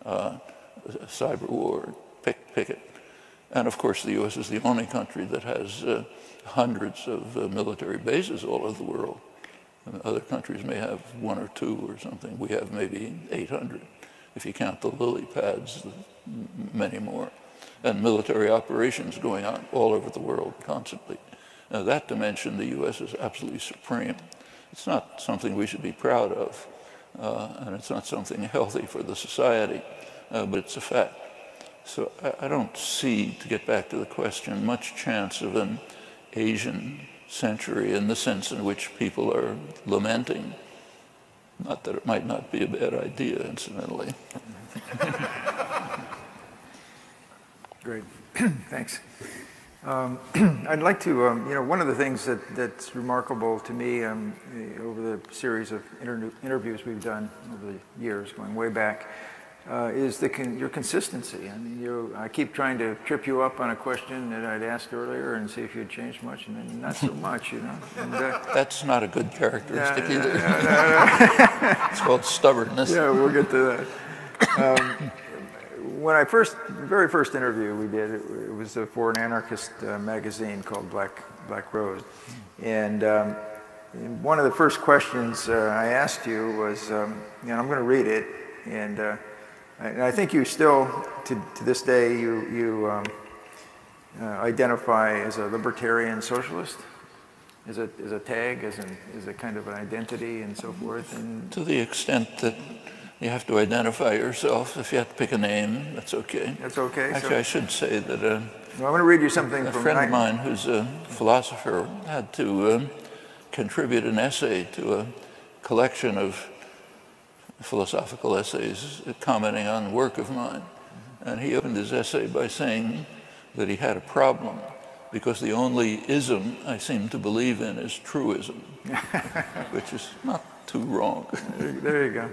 [SPEAKER 3] cyber war, pick it. And of course, the US is the only country that has hundreds of military bases all over the world. Other countries may have one or two or something. We have maybe 800, if you count the lily pads, many more. And military operations going on all over the world constantly. Now that dimension, the US is absolutely supreme. It's not something we should be proud of, and it's not something healthy for the society, but it's a fact. So I don't see, to get back to the question, much chance of an Asian century in the sense in which people are lamenting. Not that it might not be a bad idea, incidentally.
[SPEAKER 1] Great, thanks. I'd like to, one of the things that's remarkable to me over the series of interviews we've done over the years, going way back, is your consistency. I keep trying to trip you up on a question that I'd asked earlier and see if you'd changed much, and then not so much, And,
[SPEAKER 3] that's not a good characteristic either. It's called stubbornness.
[SPEAKER 1] Yeah, we'll get to that. When very first interview we did, it was for an anarchist magazine called Black Rose, and one of the first questions I asked you was, I'm going to read it, And I think you still, to this day, you identify as a libertarian socialist, as a tag, as a kind of an identity and so forth. And
[SPEAKER 3] to the extent that you have to identify yourself, if you have to pick a name, that's okay.
[SPEAKER 1] That's okay.
[SPEAKER 3] Actually, I should say that
[SPEAKER 1] well, I'm going to read you something
[SPEAKER 3] a
[SPEAKER 1] from
[SPEAKER 3] friend of mine who's a philosopher had to contribute an essay to a collection of philosophical essays commenting on work of mine. And he opened his essay by saying that he had a problem because the only ism I seem to believe in is truism, which is not too wrong.
[SPEAKER 1] There you go.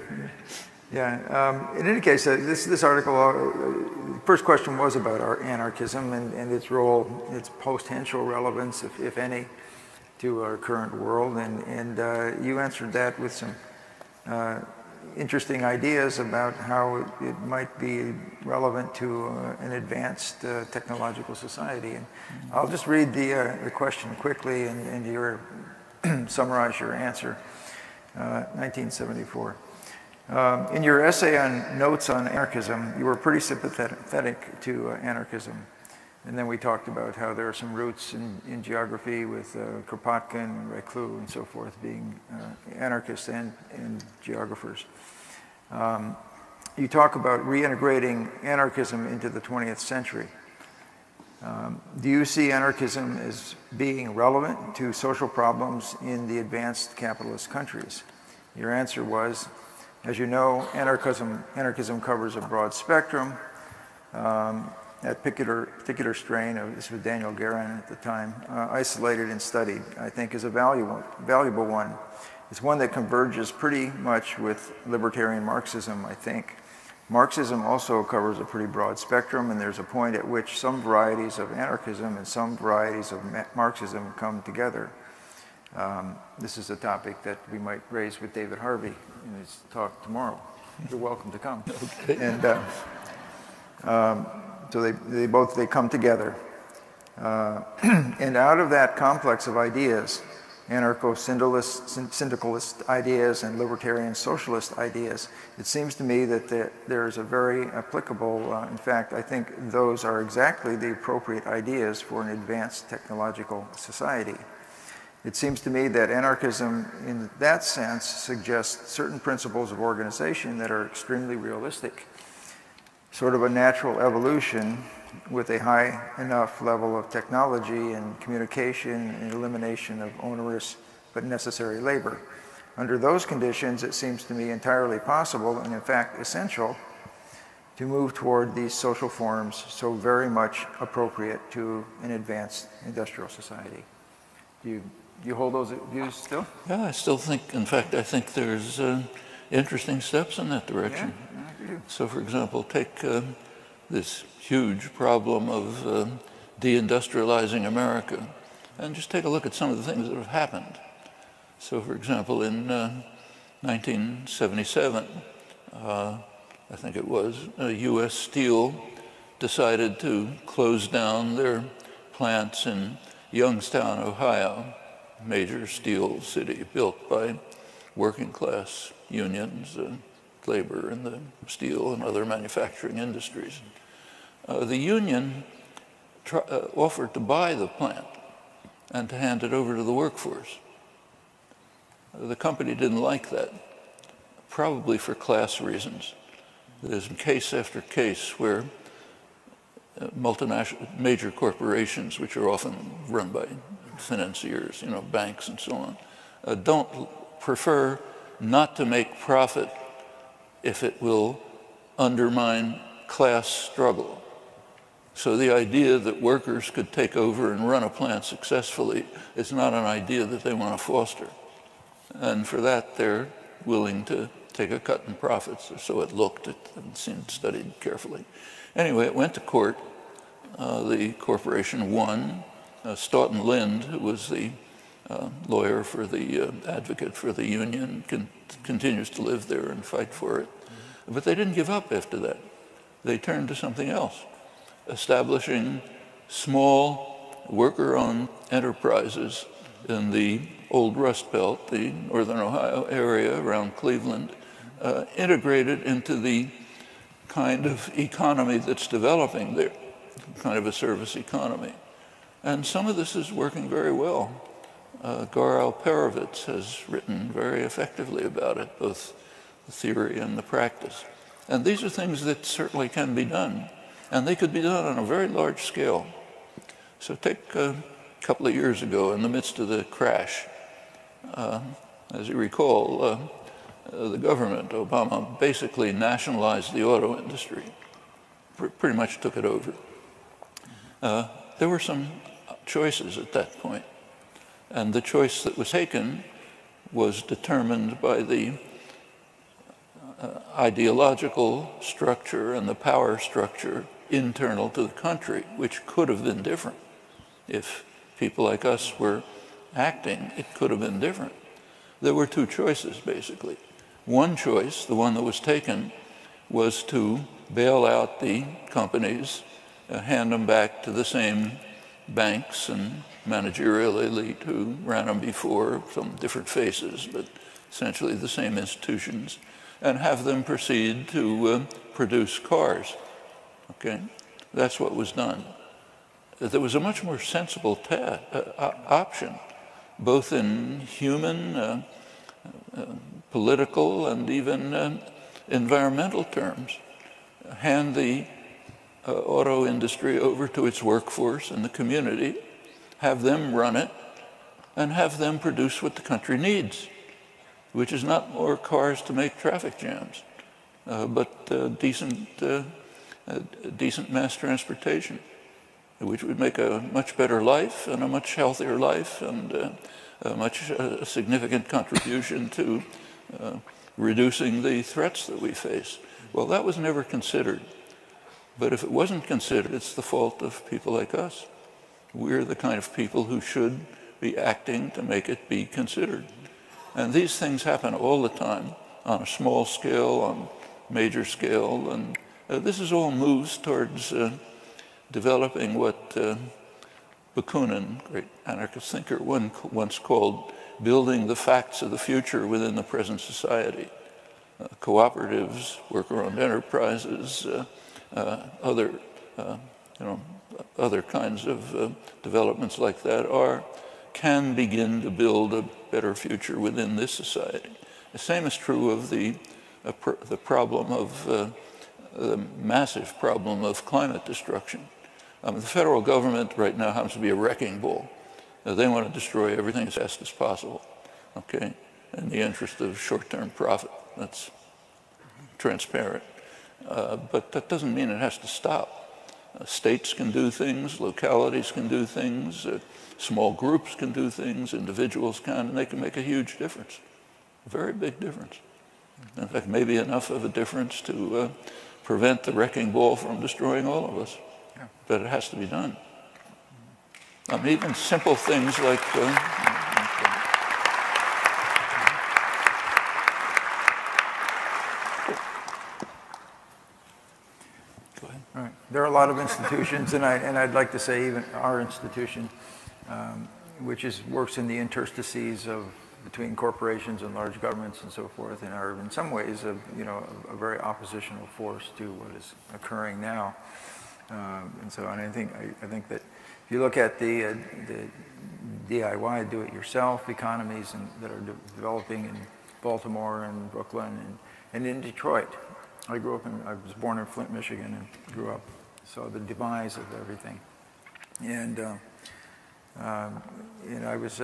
[SPEAKER 1] Yeah. In any case, this article, the first question was about anarchism and its role, its potential relevance, if any, to our current world. And you answered that with some interesting ideas about how it might be relevant to an advanced technological society. And I'll just read the question quickly and summarize your answer. 1974. In your essay on Notes on Anarchism, you were pretty sympathetic to anarchism. And then we talked about how there are some roots in geography with Kropotkin, Reclus, and so forth being anarchists and geographers. You talk about reintegrating anarchism into the 20th century. Do you see anarchism as being relevant to social problems in the advanced capitalist countries? Your answer was, as you know, anarchism covers a broad spectrum. That particular strain of, this was Daniel Guerin at the time, isolated and studied, I think is a valuable one. It's one that converges pretty much with libertarian Marxism, I think. Marxism also covers a pretty broad spectrum, and there's a point at which some varieties of anarchism and some varieties of Marxism come together. This is a topic that we might raise with David Harvey in his talk tomorrow. You're welcome to come. Okay. And so they come together. And out of that complex of ideas, anarcho-syndicalist ideas and libertarian socialist ideas, it seems to me that there's a very applicable, in fact, I think those are exactly the appropriate ideas for an advanced technological society. It seems to me that anarchism, in that sense, suggests certain principles of organization that are extremely realistic, sort of a natural evolution with a high enough level of technology and communication and elimination of onerous but necessary labor. Under those conditions, it seems to me entirely possible and in fact essential to move toward these social forms so very much appropriate to an advanced industrial society. Do you hold those views still?
[SPEAKER 3] Yeah, I still think, in fact, I think there's interesting steps in that direction.
[SPEAKER 1] Yeah, I do.
[SPEAKER 3] So for example, take this huge problem of deindustrializing America, and just take a look at some of the things that have happened. So for example, in 1977, I think it was, U.S. Steel decided to close down their plants in Youngstown, Ohio, major steel city built by working class unions, labor in the steel and other manufacturing industries. The union offered to buy the plant and to hand it over to the workforce. The company didn't like that, probably for class reasons. There's case after case where multinational, major corporations, which are often run by financiers, banks and so on, don't prefer not to make profit if it will undermine class struggle. So the idea that workers could take over and run a plant successfully is not an idea that they want to foster. And for that, they're willing to take a cut in profits, or so it looked. It hadn't been studied carefully. Anyway, it went to court. The corporation won. Stoughton Lind, who was the lawyer for the advocate for the union, continues to live there and fight for it. But they didn't give up after that. They turned to something else, establishing small worker-owned enterprises in the old Rust Belt, the northern Ohio area around Cleveland, integrated into the kind of economy that's developing there, kind of a service economy. And some of this is working very well. Goral Perovitz has written very effectively about it, both the theory and the practice. And these are things that certainly can be done, and they could be done on a very large scale. So take a couple of years ago, in the midst of the crash, as you recall, the government, Obama, basically nationalized the auto industry, pretty much took it over. There were some choices at that point, and the choice that was taken was determined by the ideological structure and the power structure internal to the country, which could have been different. If people like us were acting, it could have been different. There were two choices, basically. One choice, the one that was taken, was to bail out the companies, hand them back to the same banks and managerial elite who ran them before, some different faces, but essentially the same institutions, and have them proceed to produce cars. Okay? That's what was done. There was a much more sensible option, both in human, political, and even environmental terms. Hand the auto industry over to its workforce and the community, have them run it, and have them produce what the country needs, which is not more cars to make traffic jams, but decent mass transportation, which would make a much better life and a much healthier life and a much significant contribution to reducing the threats that we face. Well, that was never considered. But if it wasn't considered, it's the fault of people like us. We're the kind of people who should be acting to make it be considered. And these things happen all the time, on a small scale, on major scale, and this is all moves towards developing what Bakunin, great anarchist thinker, once called building the facts of the future within the present society. Cooperatives, worker-owned enterprises, other kinds of developments like that can begin to build a better future within this society. The same is true of the problem of the massive problem of climate destruction. The federal government right now happens to be a wrecking ball. They want to destroy everything as fast as possible, okay, in the interest of short-term profit. That's transparent. But that doesn't mean it has to stop. States can do things, localities can do things, small groups can do things, individuals can, and they can make a huge difference, a very big difference. In fact, maybe enough of a difference to prevent the wrecking ball from destroying all of us. Yeah. But it has to be done. Even simple things like go ahead.
[SPEAKER 1] All right. There are a lot of institutions, and I'd like to say even our institution, which works in the interstices between corporations and large governments and so forth, and are in some ways a very oppositional force to what is occurring now. And I think that if you look at the DIY, do-it-yourself economies that are developing in Baltimore and Brooklyn and in Detroit. I was born in Flint, Michigan, and grew up, saw the demise of everything. And I was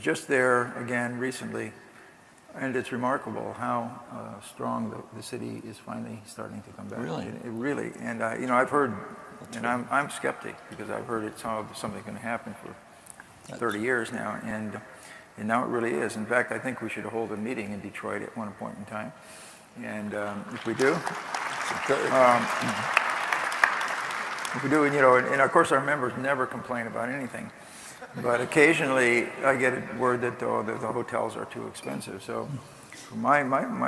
[SPEAKER 1] just there again recently, and it's remarkable how strong the city is finally starting to come back.
[SPEAKER 3] Really?
[SPEAKER 1] Really, and I've heard, and I'm skeptic because I've heard it's something going to happen for 30 years now, and now it really is. In fact, I think we should hold a meeting in Detroit at one point in time, and if we do, and of course our members never complain about anything. But occasionally I get word that the hotels are too expensive. So my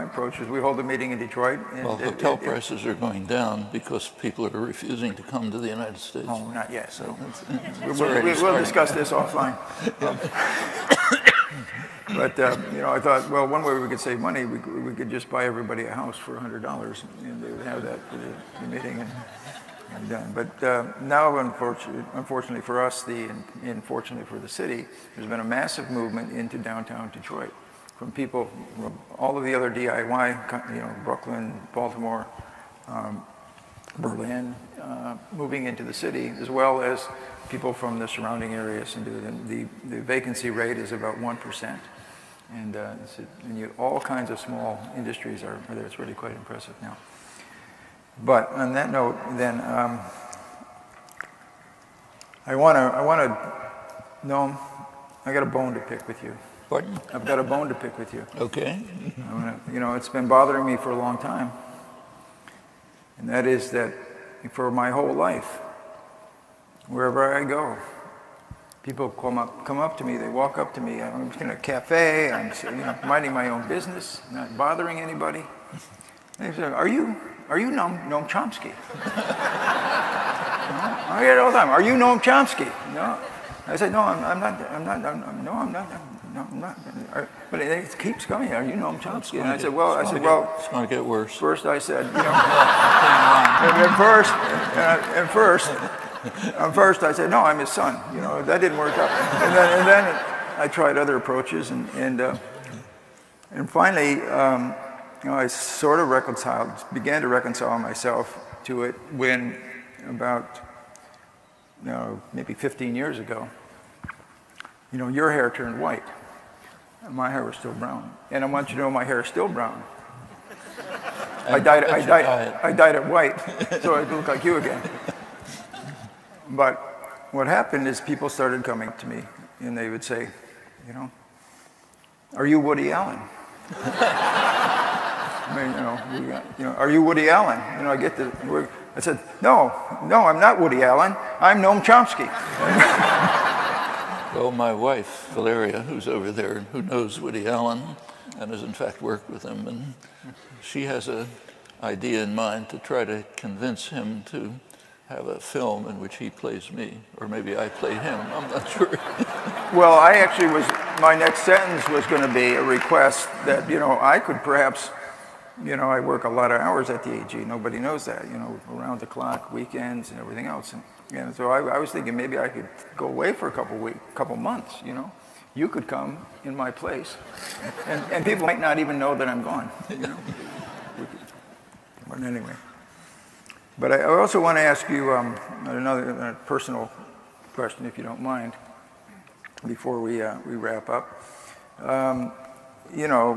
[SPEAKER 1] approach is we hold a meeting in Detroit. And
[SPEAKER 3] well, hotel prices are going down because people are refusing to come to the United States.
[SPEAKER 1] Oh, not yet. So we'll discuss this offline. But I thought, well, one way we could save money, we could just buy everybody a house for $100, and they would have that for the meeting and done. But now, unfortunately for us, and fortunately for the city, there's been a massive movement into downtown Detroit from people, from all of the other DIY, Brooklyn, Baltimore, Berlin, moving into the city, as well as people from the surrounding areas. And the vacancy rate is about 1%. And all kinds of small industries are there. It's really quite impressive now. But on that note, then, I want to, Noam, I got a bone to pick with you.
[SPEAKER 3] Pardon?
[SPEAKER 1] I've got a bone to pick with you.
[SPEAKER 3] Okay.
[SPEAKER 1] It's been bothering me for a long time. And that is that for my whole life, wherever I go, people come up to me, they walk up to me, I'm in a cafe, I'm minding my own business, not bothering anybody. And they say, are you Noam Chomsky? I get it all the time, are you Noam Chomsky? No. I said, no, I'm not. But it keeps coming. Are you Noam Chomsky? And I said, well,
[SPEAKER 3] it's going to get worse.
[SPEAKER 1] First, I said, first, I said, no, I'm his son. That didn't work out. And then I tried other approaches, and finally, I sort of began to reconcile myself to it when about, maybe 15 years ago, your hair turned white. My hair was still brown. And I want you to know my hair is still brown. I dyed it white, so I look like you again. But what happened is people started coming to me, and they would say, are you Woody Allen? Are you Woody Allen? I said, no, I'm not Woody Allen. I'm Noam Chomsky.
[SPEAKER 3] Well, my wife, Valeria, who's over there, who knows Woody Allen and has in fact worked with him, and she has an idea in mind to try to convince him to have a film in which he plays me, or maybe I play him, I'm not sure.
[SPEAKER 1] Well, my next sentence was going to be a request that, I could perhaps, I work a lot of hours at the AG, nobody knows that, around the clock, weekends and everything else. And so I was thinking maybe I could go away for a couple months, You could come in my place, and people might not even know that I'm gone, But anyway. But I also want to ask you another personal question, if you don't mind, before we wrap up. You've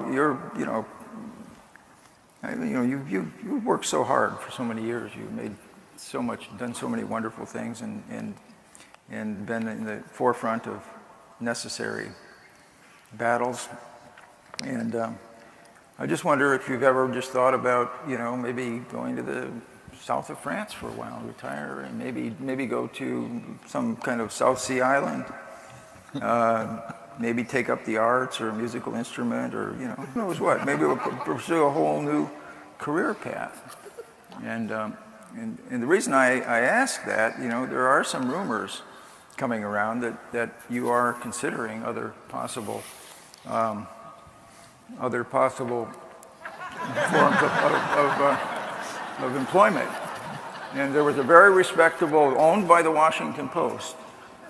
[SPEAKER 1] worked so hard for so many years. You've done so many wonderful things, and been in the forefront of necessary battles. And I just wonder if you've ever just thought about, maybe going to the south of France for a while, retire, and maybe go to some kind of South Sea island, maybe take up the arts or a musical instrument, or who knows what. Maybe we'll pursue a whole new career path. And the reason I ask that, there are some rumors coming around that you are considering other possible forms of employment. And there was a very respectable, owned by the Washington Post,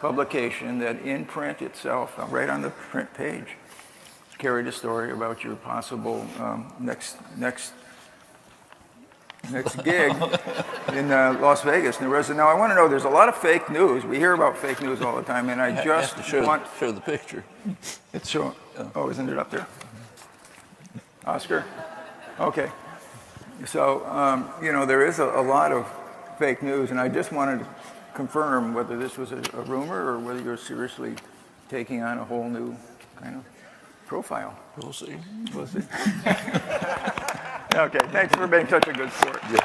[SPEAKER 1] publication that in print itself, right on the print page, carried a story about your possible next gig in Las Vegas. Now I want to know, there's a lot of fake news. We hear about fake news all the time, and I just want
[SPEAKER 3] to show the picture.
[SPEAKER 1] It's showing. Oh, isn't it up there? Oscar? Okay. So, there is a lot of fake news, and I just wanted to confirm whether this was a rumor or whether you're seriously taking on a whole new kind of profile.
[SPEAKER 3] We'll see.
[SPEAKER 1] We'll see. Okay, thanks for being such a good sport.
[SPEAKER 3] Yeah.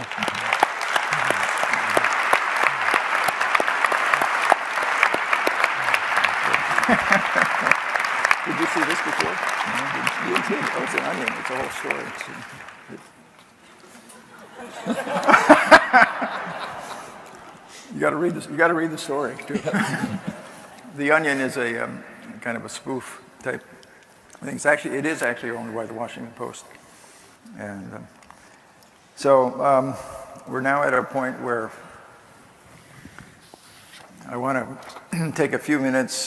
[SPEAKER 1] Did you see this before? No, oh, it's an onion. It's a whole story. You got to read this. You got to read the story too. The Onion is a kind of a spoof type I think it is actually owned by the Washington Post. And so we're now at a point where I want to take a few minutes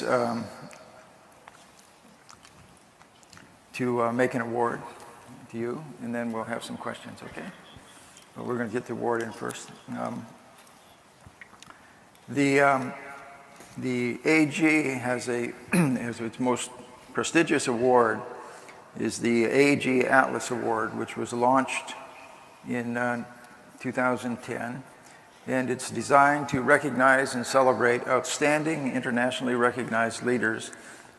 [SPEAKER 1] to make an award to you, and then we'll have some questions, okay? But we're going to get the award in first. The AG has has its most prestigious award is the AG Atlas Award, which was launched in 2010. And it's designed to recognize and celebrate outstanding, internationally recognized leaders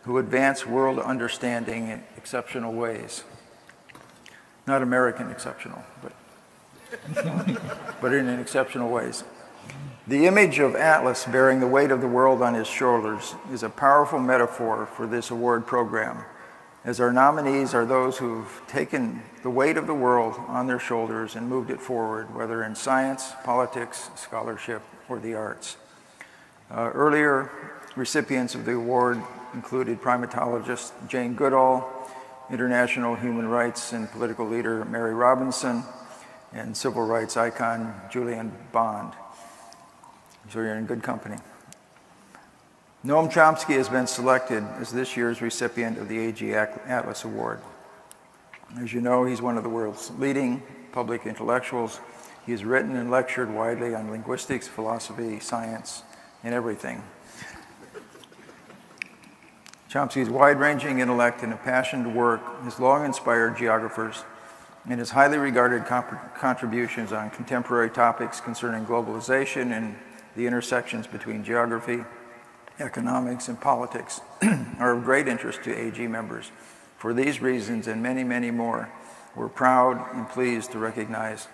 [SPEAKER 1] who advance world understanding in exceptional ways. Not American exceptional, but in exceptional ways. The image of Atlas bearing the weight of the world on his shoulders is a powerful metaphor for this award program, as our nominees are those who've taken the weight of the world on their shoulders and moved it forward, whether in science, politics, scholarship, or the arts. Earlier recipients of the award included primatologist Jane Goodall, international human rights and political leader Mary Robinson, and civil rights icon Julian Bond. So you're in good company. Noam Chomsky has been selected as this year's recipient of the AG Atlas Award. As you know, he's one of the world's leading public intellectuals. He has written and lectured widely on linguistics, philosophy, science, and everything. Chomsky's wide-ranging intellect and impassioned work has long inspired geographers, and his highly regarded contributions on contemporary topics concerning globalization and the intersections between geography, economics, and politics are of great interest to AG members. For these reasons and many, many more, we're proud and pleased to recognize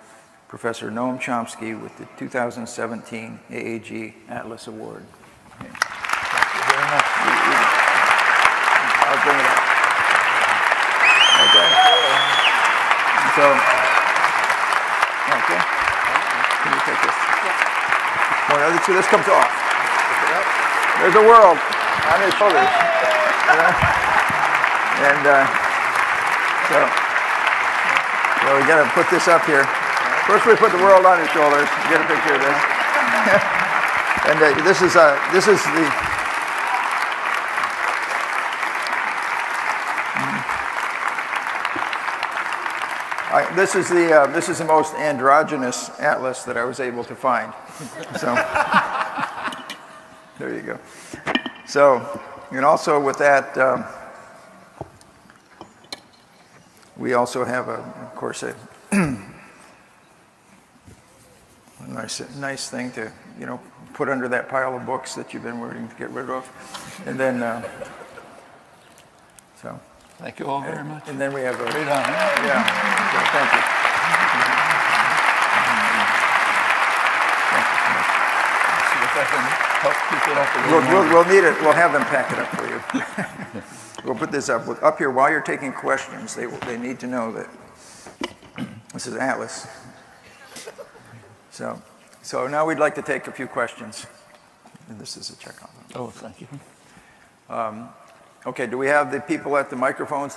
[SPEAKER 1] Professor Noam Chomsky with the 2017 AAG Atlas Award. Okay. Thank you very much. I'll bring it up. Okay. So, okay. Can you take this? So this comes off. There's a world on his shoulders. And so we got to put this up here. First we put the world on his shoulders. Get a picture of this. And this is the this is the most androgynous atlas that I was able to find. So there you go. So, and also with that, we also have, of course, a nice thing to, put under that pile of books that you've been waiting to get rid of, and then so.
[SPEAKER 3] Thank you all very much.
[SPEAKER 1] And then we have a
[SPEAKER 3] great honor.
[SPEAKER 1] Yeah. Okay, thank you.
[SPEAKER 3] See if I can help keep it up a little
[SPEAKER 1] We'll need it. We'll have them pack it up for you. We'll put this up here while you're taking questions. They need to know that this is Atlas. So now we'd like to take a few questions. And this is a check on them.
[SPEAKER 3] Oh, thank you.
[SPEAKER 1] Okay, do we have the people at the microphones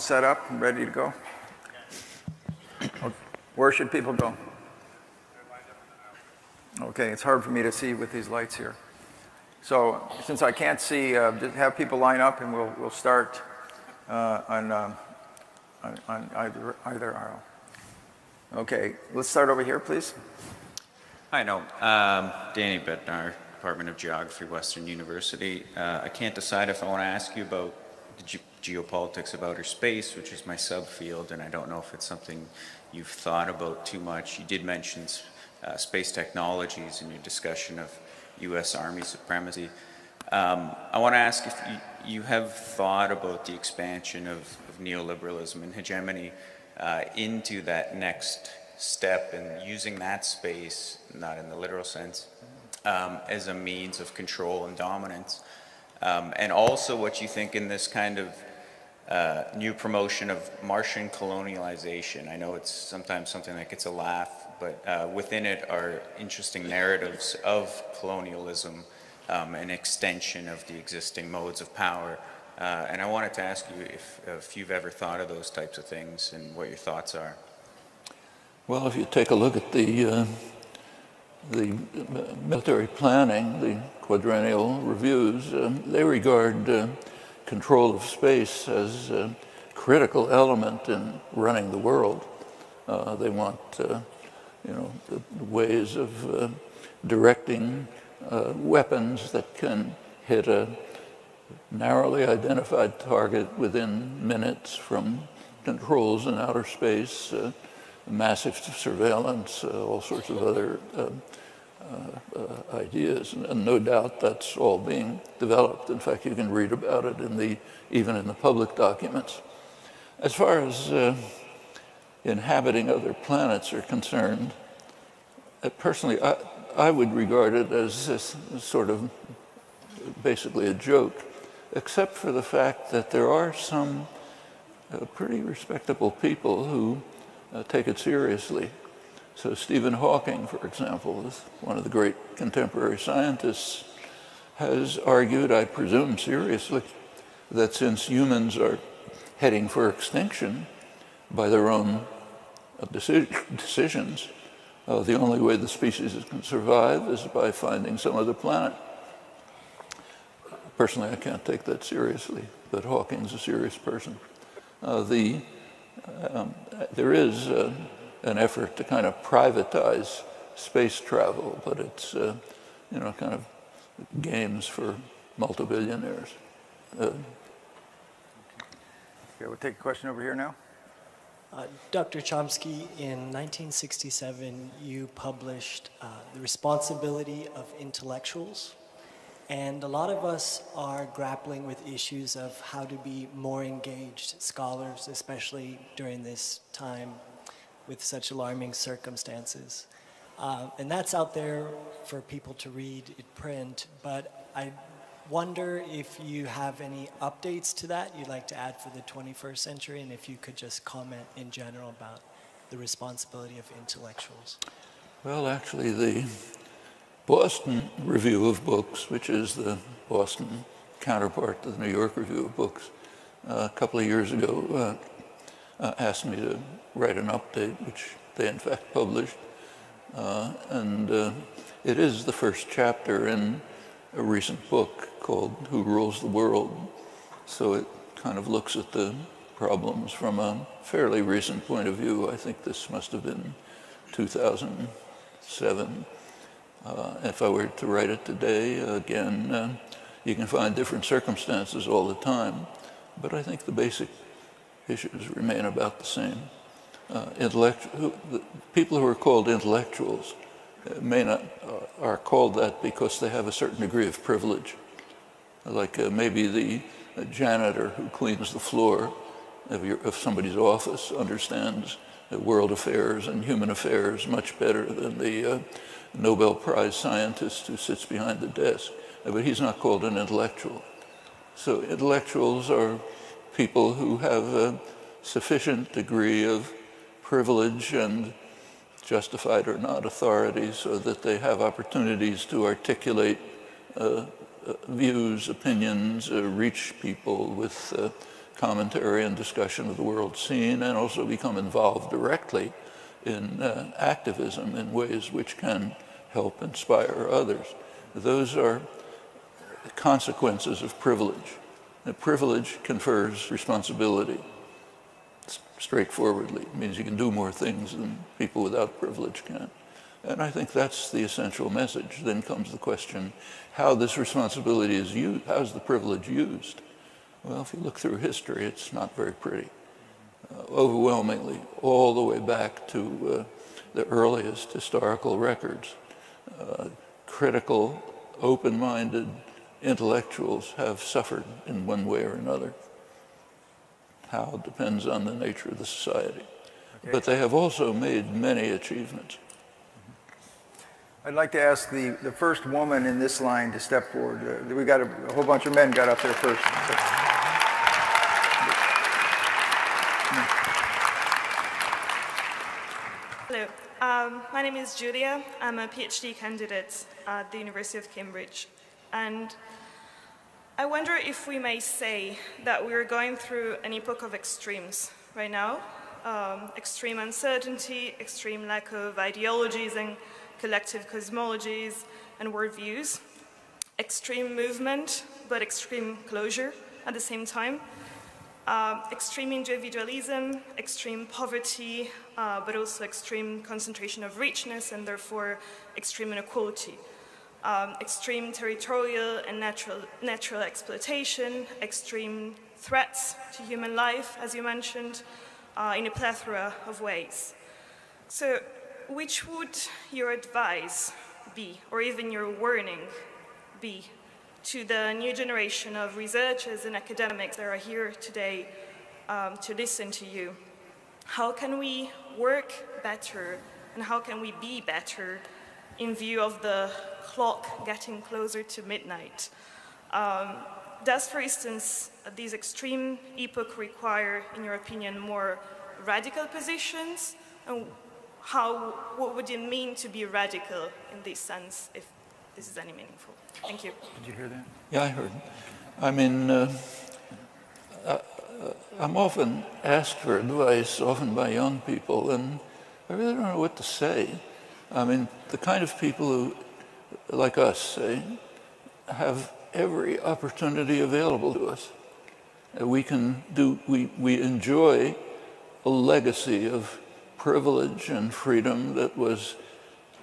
[SPEAKER 1] set up and ready to go? Where should people go? Okay, it's hard for me to see with these lights here. So since I can't see, just have people line up and we'll start on either aisle. Okay, let's start over here, please.
[SPEAKER 4] Hi, Noam. Danny Bednar, Department of Geography, Western University. I can't decide if I want to ask you about the geopolitics of outer space, which is my subfield, and I don't know if it's something you've thought about too much. You did mention space technologies in your discussion of U.S. Army supremacy. I want to ask if you have thought about the expansion of neoliberalism and hegemony into that next step and using that space, not in the literal sense, as a means of control and dominance. And also what you think in this kind of new promotion of Martian colonialization. I know it's sometimes something that gets a laugh, but within it are interesting narratives of colonialism, an extension of the existing modes of power, And I wanted to ask you if you've ever thought of those types of things and what your thoughts are.
[SPEAKER 3] Well, if you take a look at the military planning, the quadrennial reviews, they regard control of space as a critical element in running the world. They want, the ways of directing weapons that can hit a narrowly identified target within minutes from controls in outer space, massive surveillance, all sorts of other ideas, and no doubt that's all being developed. In fact, you can read about it even in the public documents. As far as inhabiting other planets are concerned, personally, I would regard it as this sort of basically a joke, except for the fact that there are some pretty respectable people who take it seriously. So Stephen Hawking, for example, is one of the great contemporary scientists, has argued, I presume seriously, that since humans are heading for extinction by their own decisions, the only way the species can survive is by finding some other planet. Personally, I can't take that seriously, but Hawking's a serious person. There is an effort to kind of privatize space travel, but it's kind of games for multi-billionaires.
[SPEAKER 1] Okay, we'll take a question over here now.
[SPEAKER 2] Dr. Chomsky, in 1967, you published The Responsibility of Intellectuals. And a lot of us are grappling with issues of how to be more engaged scholars, especially during this time with such alarming circumstances. And that's out there for people to read in print, but I wonder if you have any updates to that you'd like to add for the 21st century, and if you could just comment in general about the responsibility of intellectuals.
[SPEAKER 3] Well, actually, the Boston Review of Books, which is the Boston counterpart to the New York Review of Books, a couple of years ago asked me to write an update, which they in fact published. And it is the first chapter in a recent book called Who Rules the World? So it kind of looks at the problems from a fairly recent point of view. I think this must have been 2007. If I were to write it today, again, you can find different circumstances all the time, but I think the basic issues remain about the same. People who are called intellectuals are called that because they have a certain degree of privilege. Like maybe the janitor who cleans the floor of somebody's office understands world affairs and human affairs much better than the Nobel Prize scientist who sits behind the desk. But he's not called an intellectual. So intellectuals are people who have a sufficient degree of privilege and justified or not authority so that they have opportunities to articulate views, opinions, reach people with commentary and discussion of the world scene, and also become involved directly in activism in ways which can help inspire others. Those are consequences of privilege. And privilege confers responsibility. Straightforwardly, it means you can do more things than people without privilege can. And I think that's the essential message. Then comes the question, how this responsibility is used, how's the privilege used? Well, if you look through history, it's not very pretty. Overwhelmingly, all the way back to the earliest historical records, critical, open-minded intellectuals have suffered in one way or another. How depends on the nature of the society. Okay. But they have also made many achievements.
[SPEAKER 1] I'd like to ask the first woman in this line to step forward. We got a whole bunch of men got up there first.
[SPEAKER 5] Hello, my name is Julia. I'm a PhD candidate at the University of Cambridge. And I wonder if we may say that we are going through an epoch of extremes right now. Extreme uncertainty, extreme lack of ideologies and collective cosmologies and worldviews, extreme movement, but extreme closure at the same time, extreme individualism, extreme poverty, but also extreme concentration of richness and therefore extreme inequality. Extreme territorial and natural exploitation, extreme threats to human life, as you mentioned, in a plethora of ways. So, which would your advice be, or even your warning be, to the new generation of researchers and academics that are here today to listen to you? How can we work better, and how can we be better in view of the clock getting closer to midnight? Does, for instance, these extreme epoch require, in your opinion, more radical positions? And what would it mean to be radical in this sense, if this is any meaningful? Thank you.
[SPEAKER 1] Did you hear that?
[SPEAKER 3] Yeah, I heard. I mean, I'm often asked for advice, often by young people, and I really don't know what to say. I mean, the kind of people who, like us, say, have every opportunity available to us. We enjoy a legacy of privilege and freedom that was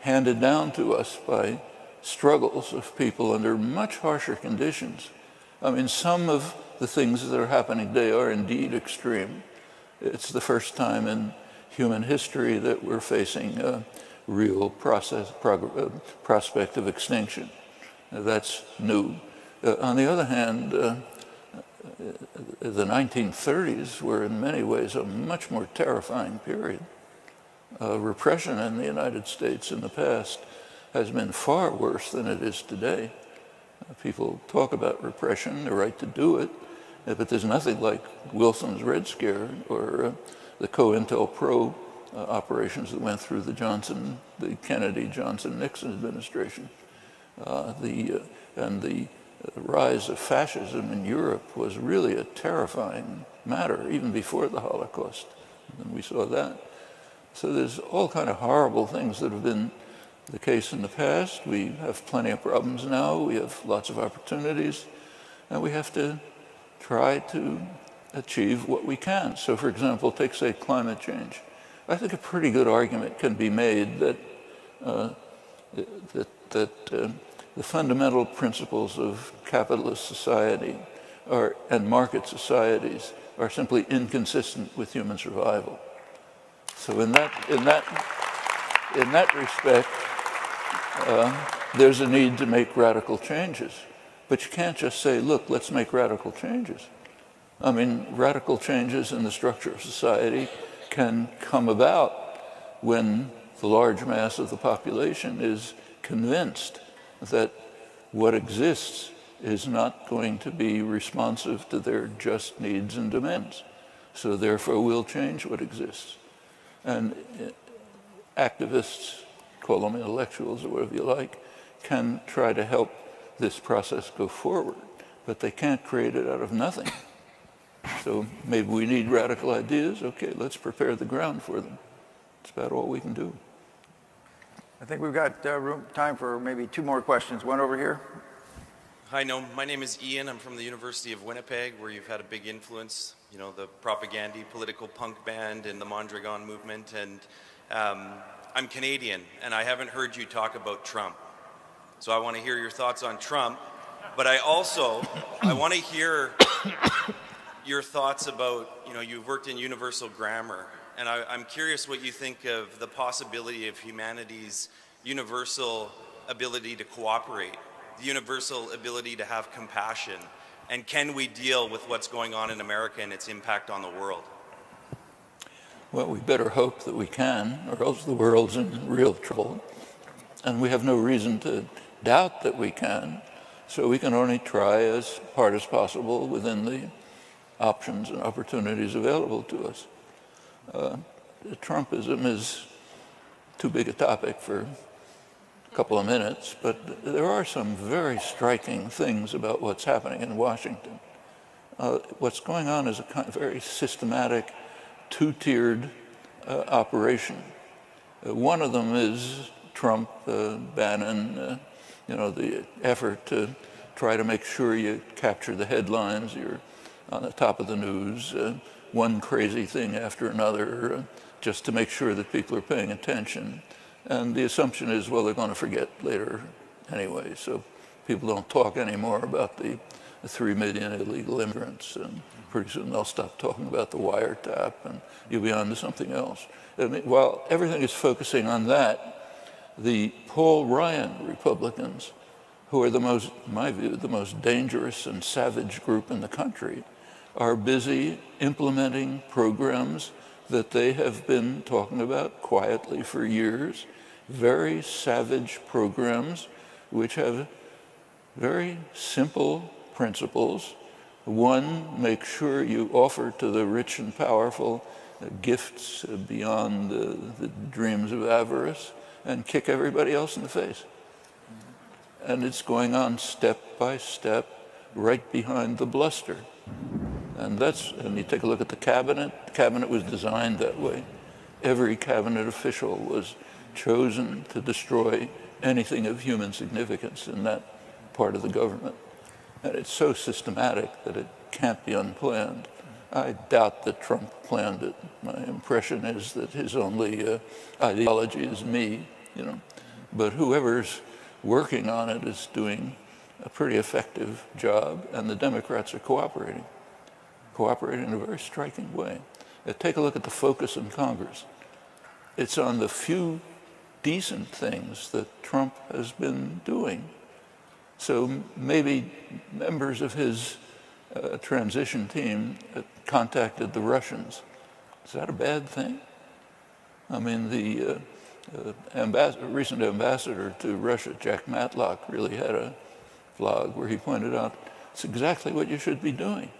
[SPEAKER 3] handed down to us by struggles of people under much harsher conditions. I mean, some of the things that are happening today are indeed extreme. It's the first time in human history that we're facing a real prospect of extinction. That's new. On the other hand, the 1930s were in many ways a much more terrifying period. Repression in the United States in the past has been far worse than it is today. People talk about repression, the right to do it, but there's nothing like Wilson's Red Scare or the COINTELPRO operations that went through the Kennedy, Johnson, Nixon administration. And the rise of fascism in Europe was really a terrifying matter, even before the Holocaust. And we saw that. So there's all kind of horrible things that have been the case in the past. We have plenty of problems now. We have lots of opportunities. And we have to try to achieve what we can. So, for example, take, say, climate change. I think a pretty good argument can be made that the fundamental principles of capitalist society and market societies are simply inconsistent with human survival. So in that respect, there's a need to make radical changes. But you can't just say, look, let's make radical changes. I mean, radical changes in the structure of society can come about when the large mass of the population is convinced that what exists is not going to be responsive to their just needs and demands. So therefore, we'll change what exists. And activists, call them intellectuals or whatever you like, can try to help this process go forward, but they can't create it out of nothing. So maybe we need radical ideas. Okay, let's prepare the ground for them. That's about all we can do.
[SPEAKER 1] I think we've got time for maybe two more questions. One over here.
[SPEAKER 6] Hi, Noam. My name is Ian. I'm from the University of Winnipeg, where you've had a big influence, you know, the Propagandhi political punk band and the Mondragon movement. And I'm Canadian, and I haven't heard you talk about Trump. So I want to hear your thoughts on Trump. But I want to hear your thoughts about, you know, you've worked in universal grammar. And I'm curious what you think of the possibility of humanity's universal ability to cooperate, the universal ability to have compassion, and can we deal with what's going on in America and its impact on the world?
[SPEAKER 3] Well, we better hope that we can, or else the world's in real trouble. And we have no reason to doubt that we can. So we can only try as hard as possible within the options and opportunities available to us. Trumpism is too big a topic for couple of minutes, but there are some very striking things about what's happening in Washington. What's going on is a kind of very systematic, two-tiered operation. One of them is Trump, Bannon, the effort to try to make sure you capture the headlines, you're on the top of the news, one crazy thing after another, just to make sure that people are paying attention. And the assumption is, well, they're going to forget later anyway, so people don't talk anymore about the 3 million illegal immigrants, and pretty soon they'll stop talking about the wiretap, and you'll be on to something else. I mean, while everything is focusing on that, the Paul Ryan Republicans, who are in my view, the most dangerous and savage group in the country, are busy implementing programs that they have been talking about quietly for years, very savage programs which have very simple principles. One, make sure you offer to the rich and powerful gifts beyond the dreams of avarice, and kick everybody else in the face. And it's going on step by step, right behind the bluster. And you take a look at the cabinet. The cabinet was designed that way. Every cabinet official was chosen to destroy anything of human significance in that part of the government. And it's so systematic that it can't be unplanned. I doubt that Trump planned it. My impression is that his only ideology is me, But whoever's working on it is doing a pretty effective job, and the Democrats are cooperating in a very striking way. Take a look at the focus in Congress. It's on the few decent things that Trump has been doing. So maybe members of his transition team contacted the Russians. Is that a bad thing? I mean, the recent ambassador to Russia, Jack Matlock, really had a vlog where he pointed out it's exactly what you should be doing.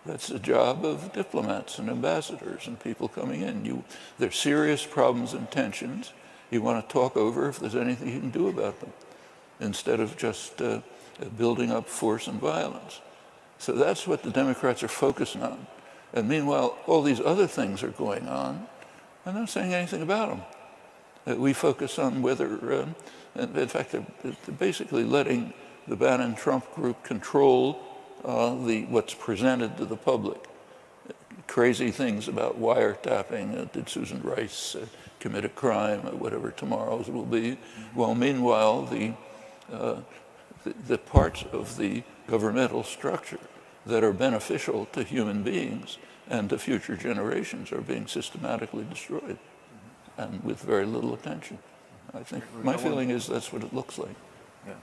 [SPEAKER 3] That's the job of diplomats and ambassadors and people coming in. There's serious problems and tensions. You want to talk over if there's anything you can do about them, instead of just building up force and violence. So that's what the Democrats are focusing on. And meanwhile, all these other things are going on, and not saying anything about them. We focus on whether, in fact, they're basically letting the Bannon-Trump group control what's presented to the public. Crazy things about wiretapping. Did Susan Rice commit a crime, or whatever tomorrow's will be? Well, meanwhile, the parts of the governmental structure that are beneficial to human beings and to future generations are being systematically destroyed, and with very little attention. I think my feeling is that's what it looks like.
[SPEAKER 1] Yeah.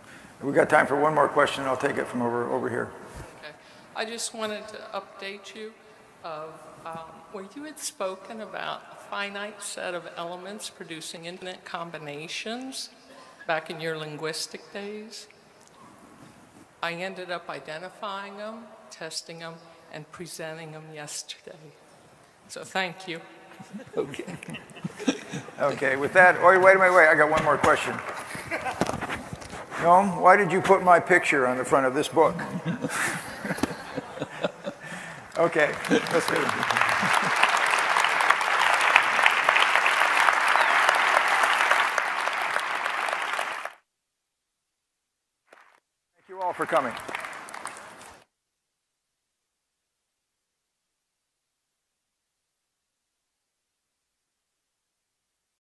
[SPEAKER 1] We've got time for one more question. I'll take it from over here.
[SPEAKER 7] Okay. I just wanted to update you of where you had spoken about a finite set of elements producing infinite combinations back in your linguistic days. I ended up identifying them, testing them, and presenting them yesterday. So thank you.
[SPEAKER 3] Okay.
[SPEAKER 1] Okay, with that, wait a minute, I got one more question. Noam, why did you put my picture on the front of this book? Okay, let's do it. Thank you all for coming.